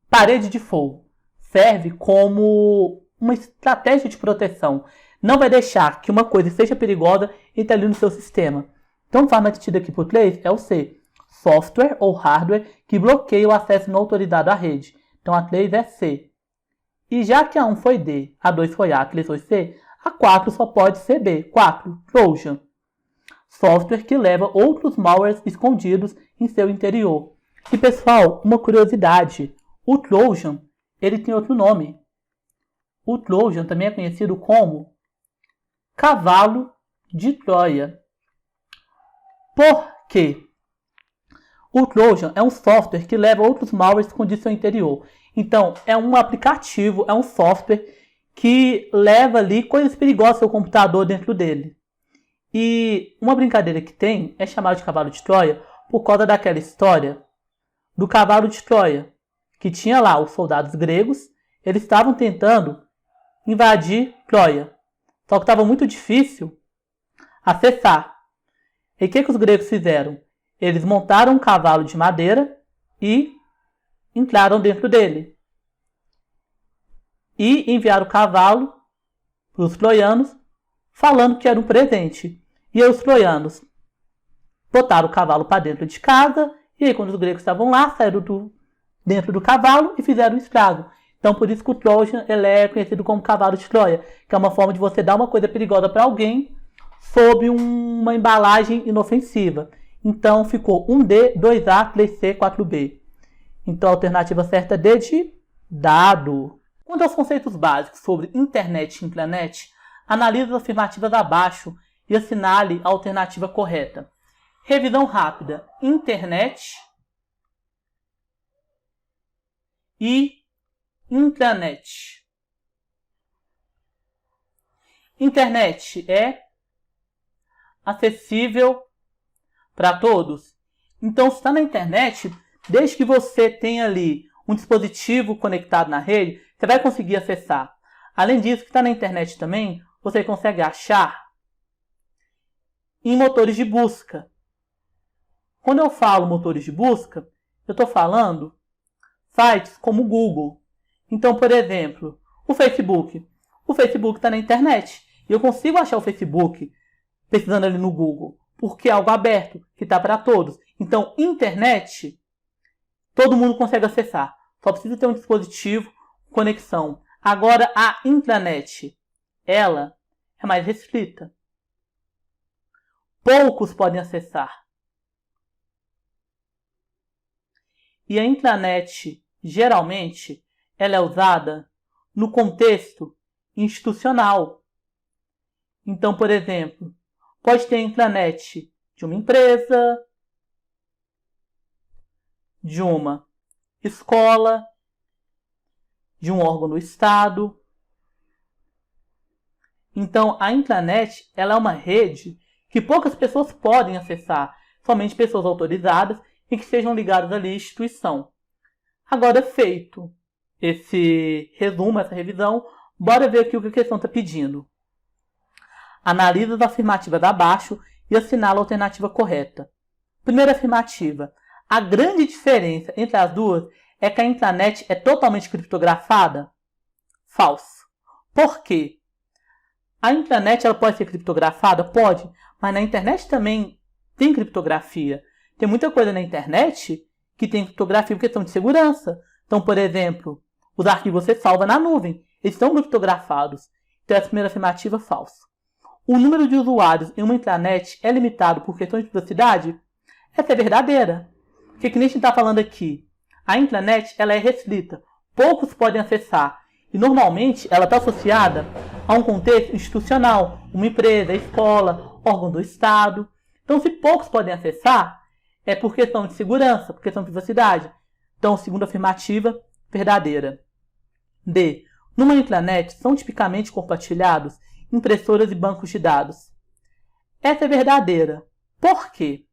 parede de fogo, serve como uma estratégia de proteção. Não vai deixar que uma coisa seja perigosa e está ali no seu sistema. Então, forma metida aqui por 3 é o C. Software ou hardware que bloqueia o acesso não autorizado à rede. Então, a 3 é C. E já que a 1 foi D, a 2 foi A, a 3 foi C, a 4 só pode ser B. 4. Trojan. Software que leva outros malwares escondidos em seu interior. E pessoal, uma curiosidade. O Trojan, ele tem outro nome. O Trojan também é conhecido como cavalo de Troia. Por quê? O Trojan é um software que leva outros malwares escondidos em seu interior. Então, é um aplicativo, é um software que leva ali coisas perigosas ao seu computador dentro dele. E uma brincadeira que tem é chamado de cavalo de Troia por causa daquela história do cavalo de Troia, que tinha lá os soldados gregos, eles estavam tentando invadir Troia. Só que estava muito difícil acessar. E o que os gregos fizeram? Eles montaram um cavalo de madeira e entraram dentro dele. E enviaram o cavalo para os troianos, falando que era um presente. E aí os troianos botaram o cavalo para dentro de casa, e aí quando os gregos estavam lá, saíram dentro do cavalo e fizeram um estrago. Então por isso que o Trojan ele é conhecido como cavalo de Troia, que é uma forma de você dar uma coisa perigosa para alguém sob uma embalagem inofensiva. Então ficou 1D, 2A, 3C, 4B. Então a alternativa certa é D de dado. Quanto aos conceitos básicos sobre internet e intranet, analise as afirmativas abaixo e assinale a alternativa correta. Revisão rápida. Internet e intranet. Internet é acessível para todos. Então, se está na internet, desde que você tenha ali um dispositivo conectado na rede, você vai conseguir acessar. Além disso, que está na internet também, você consegue achar em motores de busca. Quando eu falo motores de busca, eu estou falando sites como o Google. Então, por exemplo, o Facebook. O Facebook está na internet. E eu consigo achar o Facebook pesquisando ali no Google, porque é algo aberto, que está para todos. Então, internet, todo mundo consegue acessar. Só precisa ter um dispositivo, conexão. Agora, a intranet, ela é mais restrita. Poucos podem acessar. E a intranet, geralmente, ela é usada no contexto institucional. Então, por exemplo, pode ter a intranet de uma empresa, de uma escola, de um órgão do Estado. Então, a intranet ela é uma rede que poucas pessoas podem acessar, somente pessoas autorizadas e que sejam ligadas ali à instituição. Agora, feito esse resumo, essa revisão, bora ver aqui o que a questão está pedindo. Analisa as afirmativas abaixo e assinala a alternativa correta. Primeira afirmativa. A grande diferença entre as duas é que a intranet é totalmente criptografada? Falso. Por quê? A intranet ela pode ser criptografada? Pode, mas na internet também tem criptografia. Tem muita coisa na internet que tem criptografia por questão de segurança. Então, por exemplo, os arquivos você salva na nuvem. Eles estão criptografados. Então, essa primeira afirmativa é falsa. O número de usuários em uma intranet é limitado por questões de privacidade? Essa é verdadeira. Porque que nem a gente está falando aqui. A intranet ela é restrita. Poucos podem acessar. E normalmente ela está associada a um contexto institucional. Uma empresa, escola, órgão do Estado. Então, se poucos podem acessar, é por questão de segurança, por questão de privacidade. Então, segunda afirmativa, verdadeira. D. Numa intranet são tipicamente compartilhados impressoras e bancos de dados. Essa é verdadeira. Por quê?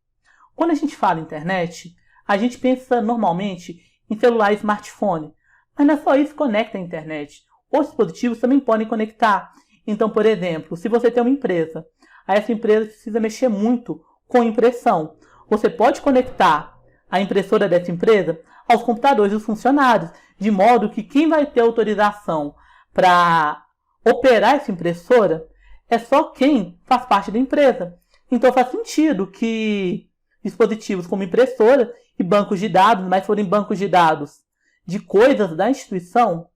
Quando a gente fala internet, a gente pensa normalmente em celular e smartphone. Mas não é só isso que conecta a internet. Os dispositivos também podem conectar. Então, por exemplo, se você tem uma empresa, essa empresa precisa mexer muito com impressão. Você pode conectar a impressora dessa empresa aos computadores dos funcionários, de modo que quem vai ter autorização para operar essa impressora é só quem faz parte da empresa. Então faz sentido que dispositivos como impressora e bancos de dados, mas forem bancos de dados de coisas da instituição,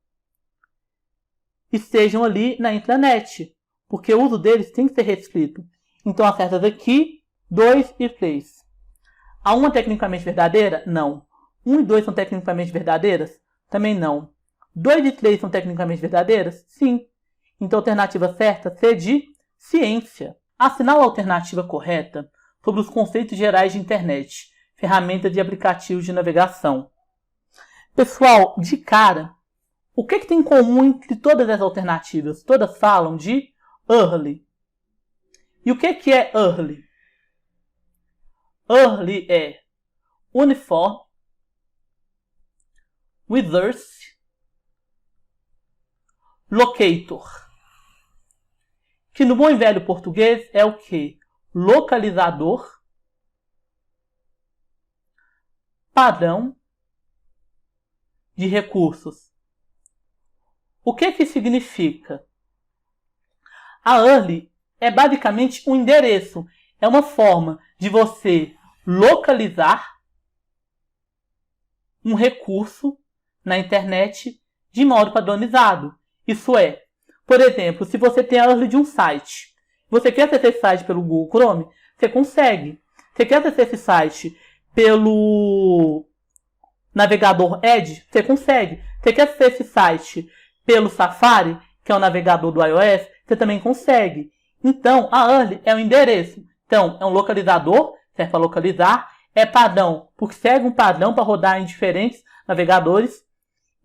estejam ali na intranet, porque o uso deles tem que ser restrito. Então acertas aqui, 2 e 3. A 1 é tecnicamente verdadeira? Não. 1 e 2 são tecnicamente verdadeiras? Também não. 2 e 3 são tecnicamente verdadeiras? Sim. Então a alternativa certa é de ciência. Assinala a alternativa correta sobre os conceitos gerais de internet, ferramentas e aplicativos de navegação. Pessoal, de cara, O que tem em comum entre todas as alternativas? Todas falam de early. E o que é early? Early é uniform, reverse, locator. Que no bom e velho português é o que? Localizador, padrão de recursos. O que significa? A early é basicamente um endereço. É uma forma de você localizar um recurso na internet de modo padronizado. Isso é, por exemplo, se você tem a early de um site, você quer acessar esse site pelo Google Chrome, você consegue. Você quer acessar esse site pelo navegador Edge, você consegue. Você quer acessar esse site pelo Safari, que é o navegador do iOS, você também consegue. Então, a early é um endereço. Então, é um localizador, serve para localizar, é padrão, porque segue um padrão para rodar em diferentes navegadores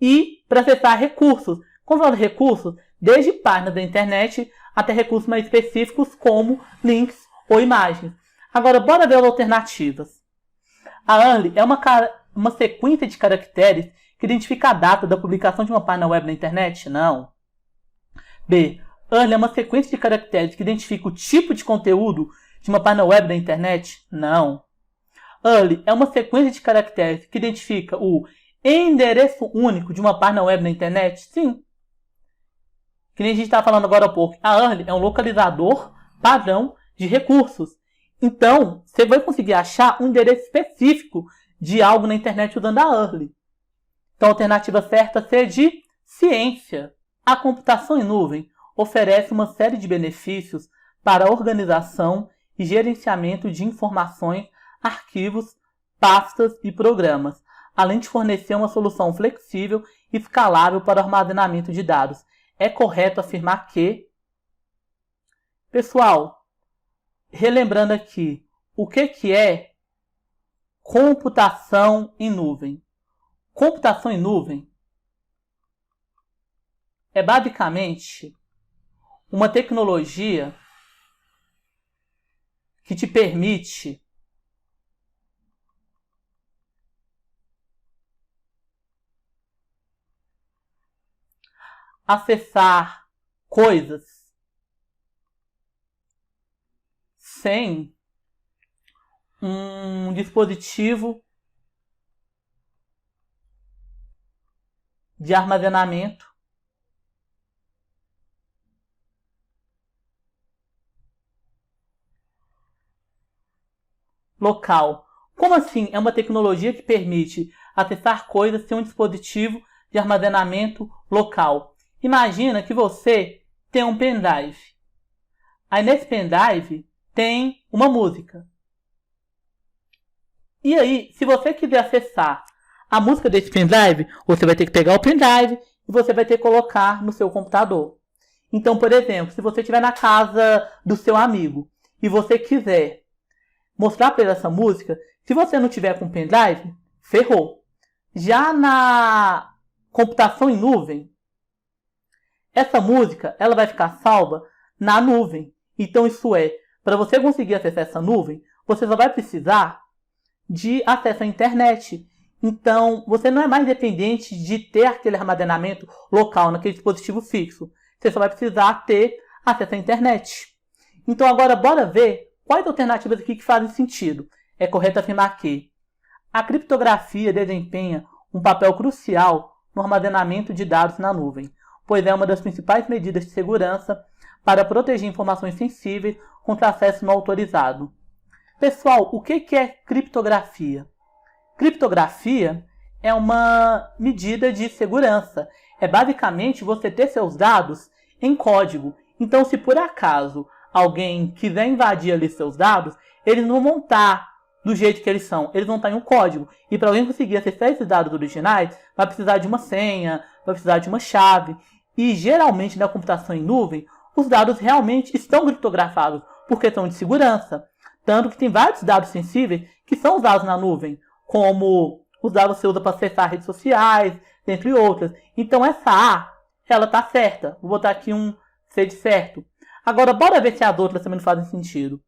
e para acessar recursos. Quando falo de recursos, desde páginas da internet até recursos mais específicos como links ou imagens. Agora, bora ver as alternativas. A early é uma sequência de caracteres que identifica a data da publicação de uma página web na internet? Não. B. Early é uma sequência de caracteres que identifica o tipo de conteúdo de uma página web na internet? Não. Early é uma sequência de caracteres que identifica o endereço único de uma página web na internet? Sim. Que nem a gente estava falando agora há pouco. A early é um localizador padrão de recursos. Então, você vai conseguir achar um endereço específico de algo na internet usando a early. Então, a alternativa certa é de ciência. A computação em nuvem oferece uma série de benefícios para a organização e gerenciamento de informações, arquivos, pastas e programas, além de fornecer uma solução flexível e escalável para o armazenamento de dados. É correto afirmar que... Pessoal, relembrando aqui, o que é computação em nuvem? Computação em nuvem é basicamente uma tecnologia que te permite acessar coisas sem um dispositivo de armazenamento local. Como assim? É uma tecnologia que permite acessar coisas sem um dispositivo de armazenamento local. Imagina que você tem um pendrive. Aí nesse pendrive tem uma música. E aí, se você quiser acessar a música desse pendrive, você vai ter que pegar o pendrive e você vai ter que colocar no seu computador. Então, por exemplo, se você estiver na casa do seu amigo e você quiser mostrar para ele essa música, se você não tiver com pendrive, ferrou. Já na computação em nuvem, essa música ela vai ficar salva na nuvem. Então, isso é, para você conseguir acessar essa nuvem, você só vai precisar de acesso à internet. Então, você não é mais dependente de ter aquele armazenamento local naquele dispositivo fixo. Você só vai precisar ter acesso à internet. Então, agora, bora ver quais alternativas aqui que fazem sentido. É correto afirmar que a criptografia desempenha um papel crucial no armazenamento de dados na nuvem, pois é uma das principais medidas de segurança para proteger informações sensíveis contra acesso não autorizado. Pessoal, o que é criptografia? Criptografia é uma medida de segurança. É basicamente você ter seus dados em código. Então, se por acaso alguém quiser invadir ali seus dados, eles não vão estar do jeito que eles são. Eles vão estar em um código. E para alguém conseguir acessar esses dados originais, vai precisar de uma senha, vai precisar de uma chave. E geralmente na computação em nuvem, os dados realmente estão criptografados por questão de segurança. Tanto que tem vários dados sensíveis que são usados na nuvem, como os dados que você usa para acessar redes sociais, dentre outras. Então essa A, ela tá certa. Vou botar aqui um C de certo. Agora, bora ver se as outras também não fazem sentido.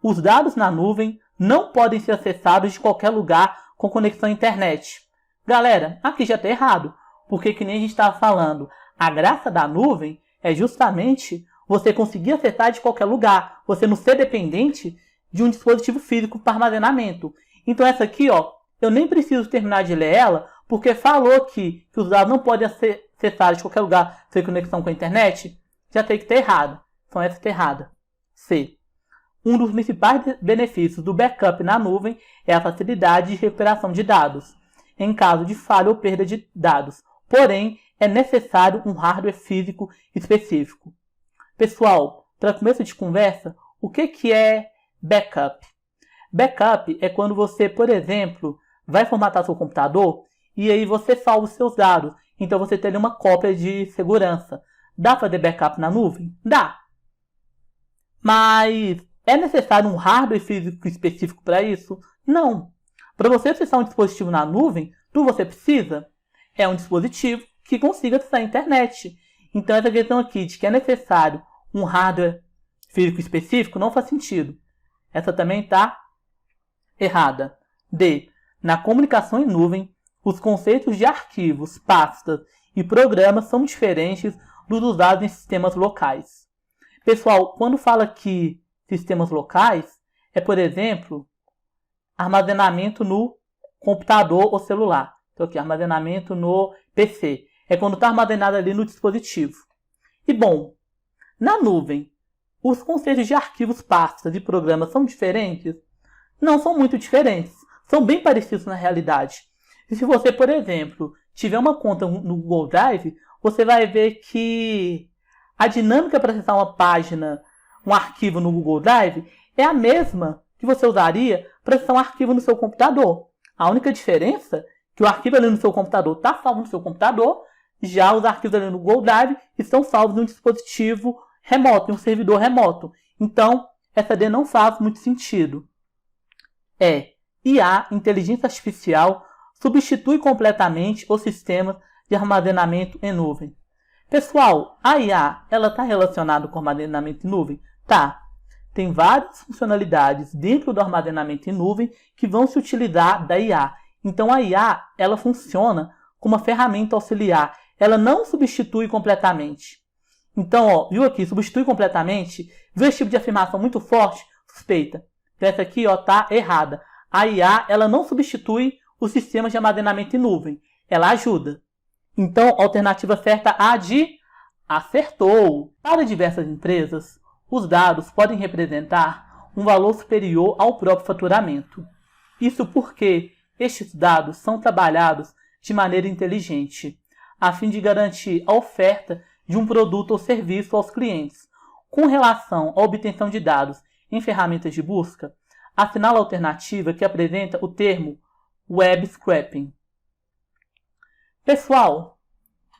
Os dados na nuvem não podem ser acessados de qualquer lugar com conexão à internet. Galera, aqui já está errado, porque que nem a gente estava falando, a graça da nuvem é justamente você conseguir acessar de qualquer lugar, você não ser dependente de um dispositivo físico para armazenamento. Então essa aqui, ó, eu nem preciso terminar de ler ela, porque falou que os dados não podem ser acessados de qualquer lugar sem conexão com a internet, já sei que está errado. Então essa está errada. C. Um dos principais benefícios do backup na nuvem é a facilidade de recuperação de dados, em caso de falha ou perda de dados. Porém, é necessário um hardware físico específico. Pessoal, para começo de conversa, o que é backup? Backup é quando você, por exemplo, vai formatar seu computador e aí você salva os seus dados. Então você tem uma cópia de segurança. Dá para fazer backup na nuvem? Dá. Mas é necessário um hardware físico específico para isso? Não. Para você acessar um dispositivo na nuvem, tudo você precisa é um dispositivo que consiga acessar a internet. Então essa questão aqui de que é necessário um hardware físico específico não faz sentido. Essa também está errada. D. Na comunicação em nuvem, os conceitos de arquivos, pastas e programas são diferentes dos usados em sistemas locais. Pessoal, quando fala que sistemas locais, é, por exemplo, armazenamento no computador ou celular. Então aqui, armazenamento no PC. É quando está armazenado ali no dispositivo. E bom, na nuvem, os conceitos de arquivos, pastas e programas são diferentes? Não são muito diferentes. São bem parecidos na realidade. E se você, por exemplo, tiver uma conta no Google Drive, você vai ver que a dinâmica para acessar uma página, um arquivo no Google Drive, é a mesma que você usaria para acessar um arquivo no seu computador. A única diferença é que o arquivo ali no seu computador está salvo no seu computador, já os arquivos ali no Google Drive estão salvos em um dispositivo remoto, em um servidor remoto. Então, essa D não faz muito sentido. IA, inteligência artificial, substitui completamente os sistemas de armazenamento em nuvem. Pessoal, a IA, ela está relacionada com armazenamento em nuvem? Tá. Tem várias funcionalidades dentro do armazenamento em nuvem que vão se utilizar da IA. Então a IA, ela funciona como uma ferramenta auxiliar. Ela não substitui completamente. Então, ó, viu aqui, substitui completamente? Viu esse tipo de afirmação muito forte? Suspeita. Então essa aqui, ó, tá errada. A IA, ela não substitui os sistemas de armazenamento em nuvem. Ela ajuda. Então, a alternativa certa A de acertou. Para diversas empresas, os dados podem representar um valor superior ao próprio faturamento. Isso porque estes dados são trabalhados de maneira inteligente, a fim de garantir a oferta de um produto ou serviço aos clientes. Com relação à obtenção de dados em ferramentas de busca, assinala a alternativa que apresenta o termo web scraping. Pessoal,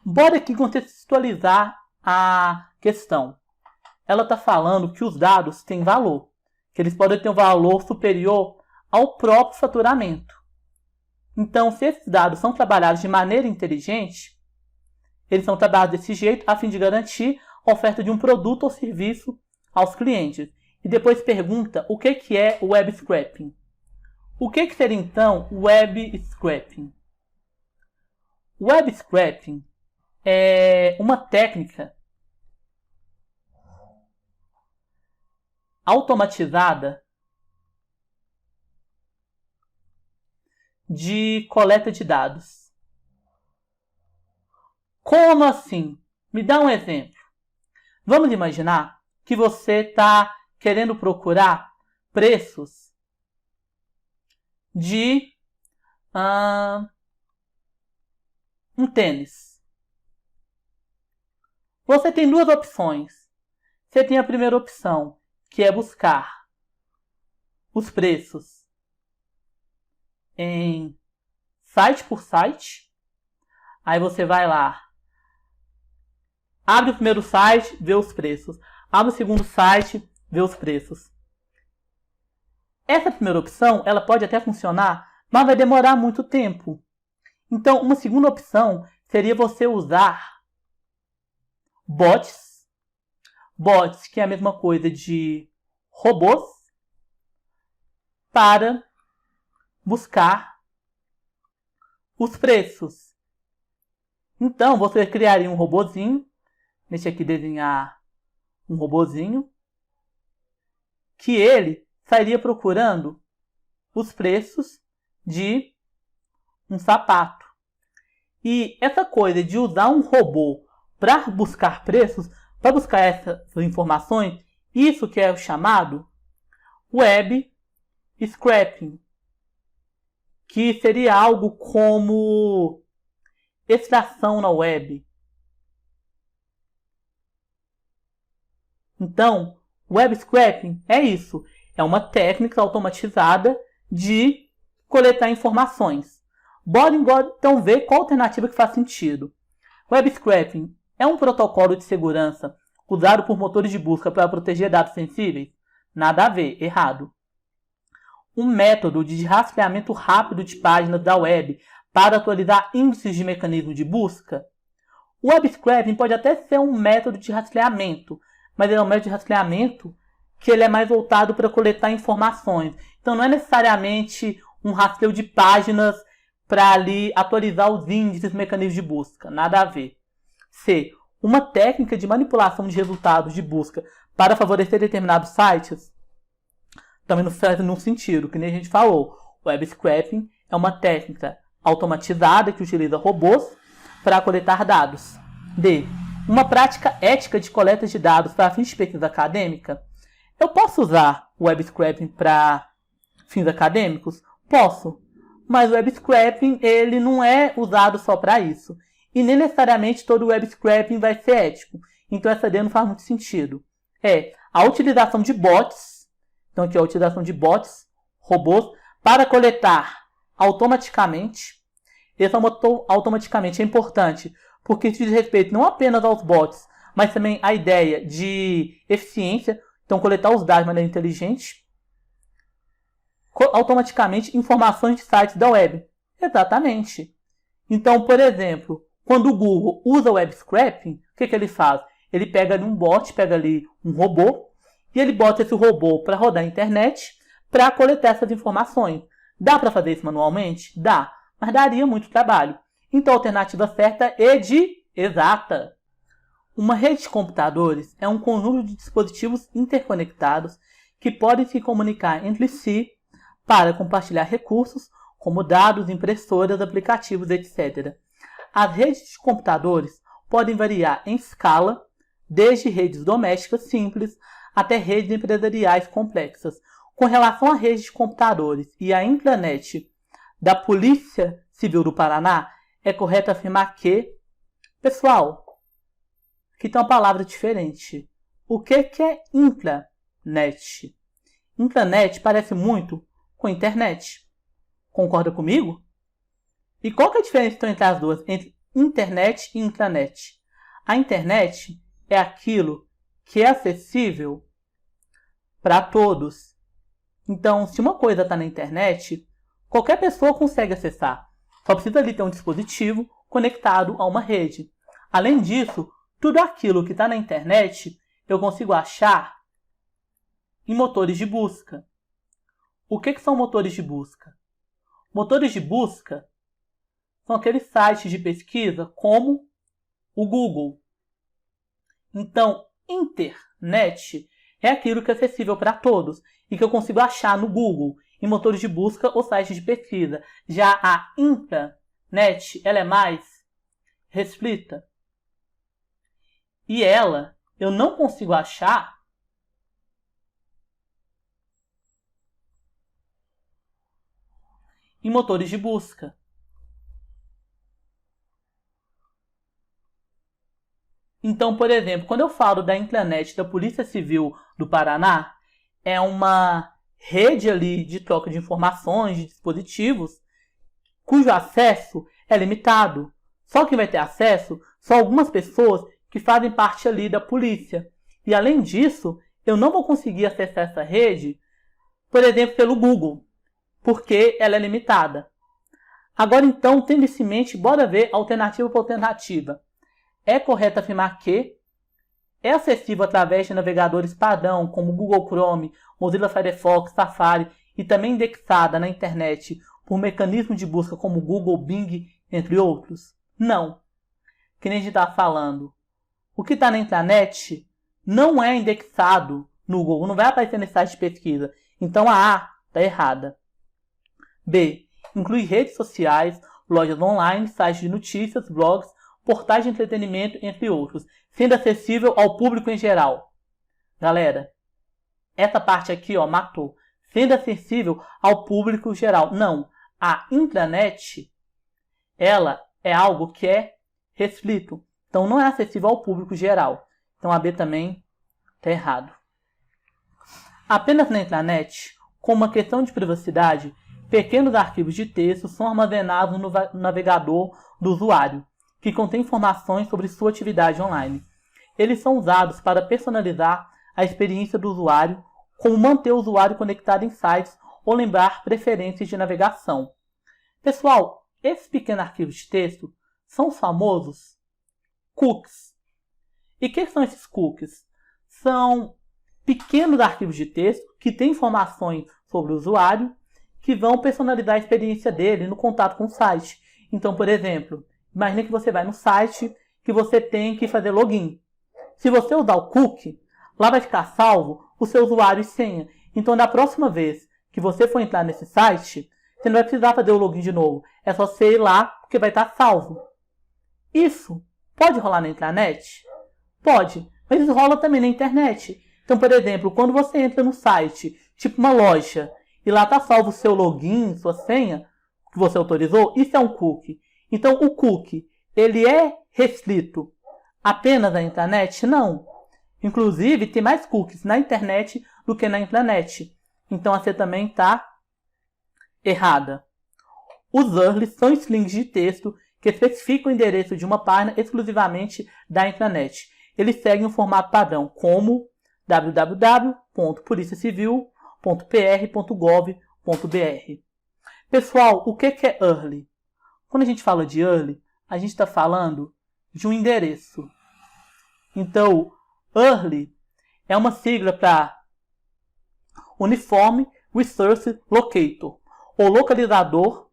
bora aqui contextualizar a questão. Ela está falando que os dados têm valor, que eles podem ter um valor superior ao próprio faturamento. Então, se esses dados são trabalhados de maneira inteligente, eles são trabalhados desse jeito a fim de garantir a oferta de um produto ou serviço aos clientes. E depois pergunta o que é o web scraping. O que seria então o web scraping? O web scraping é uma técnica automatizada de coleta de dados. Como assim? Me dá um exemplo. Vamos imaginar que você está querendo procurar preços de um tênis. Você tem duas opções. Você tem a primeira opção, que é buscar os preços em site por site. Aí você vai lá, abre o primeiro site, vê os preços. Abre o segundo site, vê os preços. Essa primeira opção, ela pode até funcionar, mas vai demorar muito tempo. Então, uma segunda opção seria você usar bots. Bots, que é a mesma coisa de robôs, para buscar os preços. Então, você criaria um robozinho. Deixa aqui desenhar um robozinho. Que ele sairia procurando os preços de um sapato. E essa coisa de usar um robô para buscar preços, para buscar essas informações, isso que é o chamado web scraping, que seria algo como extração na web. Então, web scraping é isso, é uma técnica automatizada de coletar informações. Bora então ver qual alternativa que faz sentido. Web scraping é um protocolo de segurança usado por motores de busca para proteger dados sensíveis? Nada a ver, errado. Um método de rastreamento rápido de páginas da web para atualizar índices de mecanismo de busca? O web scraping pode até ser um método de rastreamento, mas ele é um método de rastreamento que ele é mais voltado para coletar informações. Então não é necessariamente um rastreio de páginas para ali atualizar os índices dos mecanismos de busca. Nada a ver. C. Uma técnica de manipulação de resultados de busca para favorecer determinados sites? Também não faz nenhum sentido, que nem a gente falou. O web scraping é uma técnica automatizada que utiliza robôs para coletar dados. D. Uma prática ética de coleta de dados para fins de pesquisa acadêmica? Eu posso usar o web scraping para fins acadêmicos? Posso. Mas o web scraping ele não é usado só para isso. E nem necessariamente todo web scraping vai ser ético. Então essa ideia não faz muito sentido. É a utilização de bots. Então aqui a utilização de bots, robôs, para coletar automaticamente. Esse automaticamente é importante, porque isso diz respeito não apenas aos bots, mas também à ideia de eficiência. Então coletar os dados de maneira inteligente. Automaticamente informações de sites da web. Exatamente. Então, por exemplo, quando o Google usa o web scraping, o que ele faz? Ele pega ali um bot, pega ali um robô, e ele bota esse robô para rodar a internet para coletar essas informações. Dá para fazer isso manualmente? Dá, mas daria muito trabalho. Então a alternativa certa é de exata. Uma rede de computadores é um conjunto de dispositivos interconectados que podem se comunicar entre si para compartilhar recursos como dados, impressoras, aplicativos, etc. As redes de computadores podem variar em escala, desde redes domésticas simples até redes empresariais complexas. Com relação à rede de computadores e à intranet da Polícia Civil do Paraná, é correto afirmar que... Pessoal, aqui tem uma palavra diferente. O que é intranet? Intranet parece muito com internet. Concorda comigo? E qual que é a diferença então, entre as duas? Entre internet e intranet? A internet é aquilo que é acessível para todos. Então, se uma coisa está na internet, qualquer pessoa consegue acessar. Só precisa ali ter um dispositivo conectado a uma rede. Além disso, tudo aquilo que está na internet eu consigo achar em motores de busca. O que são motores de busca? Motores de busca são aqueles sites de pesquisa como o Google. Então, internet é aquilo que é acessível para todos e que eu consigo achar no Google, em motores de busca ou sites de pesquisa. Já a intranet, ela é mais restrita. E ela, eu não consigo achar em motores de busca. Então, por exemplo, quando eu falo da intranet da Polícia Civil do Paraná, é uma rede ali de troca de informações, de dispositivos, cujo acesso é limitado. Só quem vai ter acesso são algumas pessoas que fazem parte ali da polícia. E além disso, eu não vou conseguir acessar essa rede, por exemplo, pelo Google, porque ela é limitada. Agora então, tendo isso em mente, bora ver alternativa por alternativa. É correto afirmar que é acessível através de navegadores padrão, como Google Chrome, Mozilla Firefox, Safari, e também indexada na internet por mecanismos de busca como Google, Bing, entre outros? Não. Que nem a gente está falando. O que está na intranet não é indexado no Google, não vai aparecer nesse site de pesquisa. Então a A está errada. B. Inclui redes sociais, lojas online, sites de notícias, blogs, portais de entretenimento, entre outros, sendo acessível ao público em geral. Galera, essa parte aqui, ó, matou. Sendo acessível ao público geral. Não. A intranet, ela é algo que é restrito. Então não é acessível ao público geral. Então a B também está errado. Apenas na intranet, com uma questão de privacidade, pequenos arquivos de texto são armazenados no navegador do usuário, que contém informações sobre sua atividade online. Eles são usados para personalizar a experiência do usuário, como manter o usuário conectado em sites ou lembrar preferências de navegação. Pessoal, esses pequenos arquivos de texto são os famosos cookies. E o que são esses cookies? São pequenos arquivos de texto que têm informações sobre o usuário que vão personalizar a experiência dele no contato com o site. Então, por exemplo, imagine que você vai no site que você tem que fazer login. Se você usar o cookie, lá vai ficar salvo o seu usuário e senha. Então, da próxima vez que você for entrar nesse site, você não vai precisar fazer o login de novo. É só você ir lá, porque vai estar salvo. Isso pode rolar na intranet? Pode, mas isso rola também na internet. Então, por exemplo, quando você entra no site, tipo uma loja, e lá está salvo o seu login, sua senha, que você autorizou, isso é um cookie. Então, o cookie, ele é restrito apenas à intranet? Não. Inclusive, tem mais cookies na internet do que na intranet. Então, a C também está errada. Os URLs são strings de texto que especificam o endereço de uma página exclusivamente da intranet. Eles seguem um formato padrão, como www.policiacivil.pr.gov.br. Pessoal, o que é URL? Quando a gente fala de URL, a gente está falando de um endereço. Então, URL é uma sigla para Uniform Resource Locator, ou localizador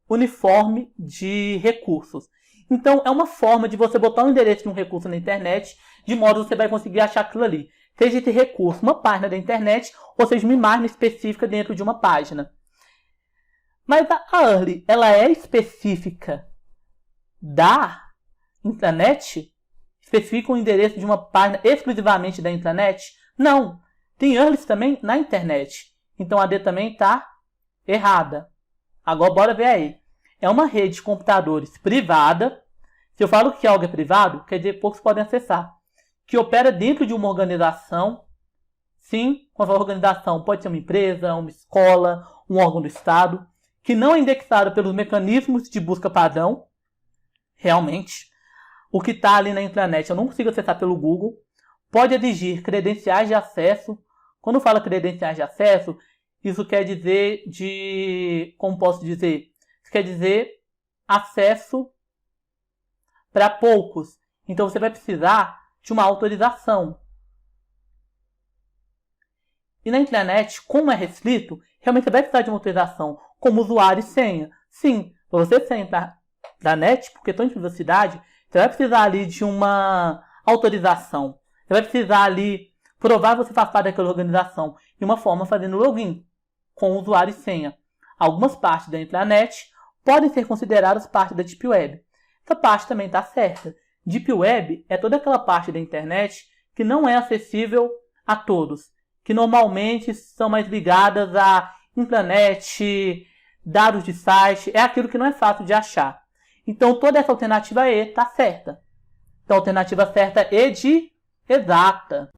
uniforme de recursos. Então, é uma forma de você botar o endereço de um recurso na internet, de modo que você vai conseguir achar aquilo ali. Seja esse recurso uma página da internet, ou seja uma imagem específica dentro de uma página. Mas a URL, ela é específica da intranet? Especifica o endereço de uma página exclusivamente da intranet? Não. Tem URLs também na internet. Então a D também está errada. Agora bora ver aí. É uma rede de computadores privada. Se eu falo que algo é privado, quer dizer que poucos podem acessar. Que opera dentro de uma organização. Sim, com essa organização pode ser uma empresa, uma escola, um órgão do Estado. Que não é indexado pelos mecanismos de busca padrão. Realmente. O que está ali na intranet eu não consigo acessar pelo Google. Pode exigir credenciais de acesso. Quando fala credenciais de acesso, isso quer dizer como posso dizer? Isso quer dizer acesso para poucos. Então você vai precisar de uma autorização. E na internet, como é restrito, realmente você vai precisar de uma autorização, como usuário e senha. Sim, para você entrar na net, por questão de privacidade, você vai precisar ali de uma autorização. Você vai precisar ali provar que você faz parte daquela organização de uma forma fazendo login com usuário e senha. Algumas partes da intranet podem ser consideradas parte da Deep Web. Essa parte também está certa. Deep Web é toda aquela parte da internet que não é acessível a todos, que normalmente são mais ligadas à intranet, dados de site, é aquilo que não é fácil de achar. Então toda essa alternativa E está certa. Então a alternativa certa é de exata.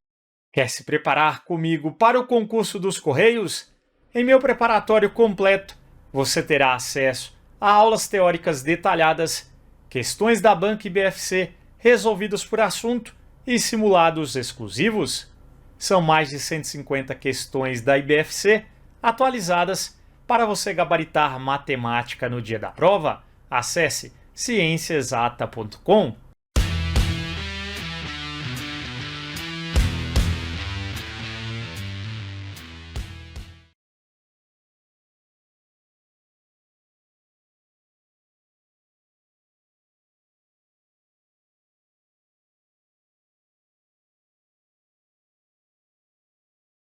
Quer se preparar comigo para o concurso dos Correios? Em meu preparatório completo, você terá acesso a aulas teóricas detalhadas, questões da banca e BFC resolvidas por assunto e simulados exclusivos. São mais de 150 questões da IBFC atualizadas Para você gabaritar matemática no dia da prova, acesse cienciaexata.com.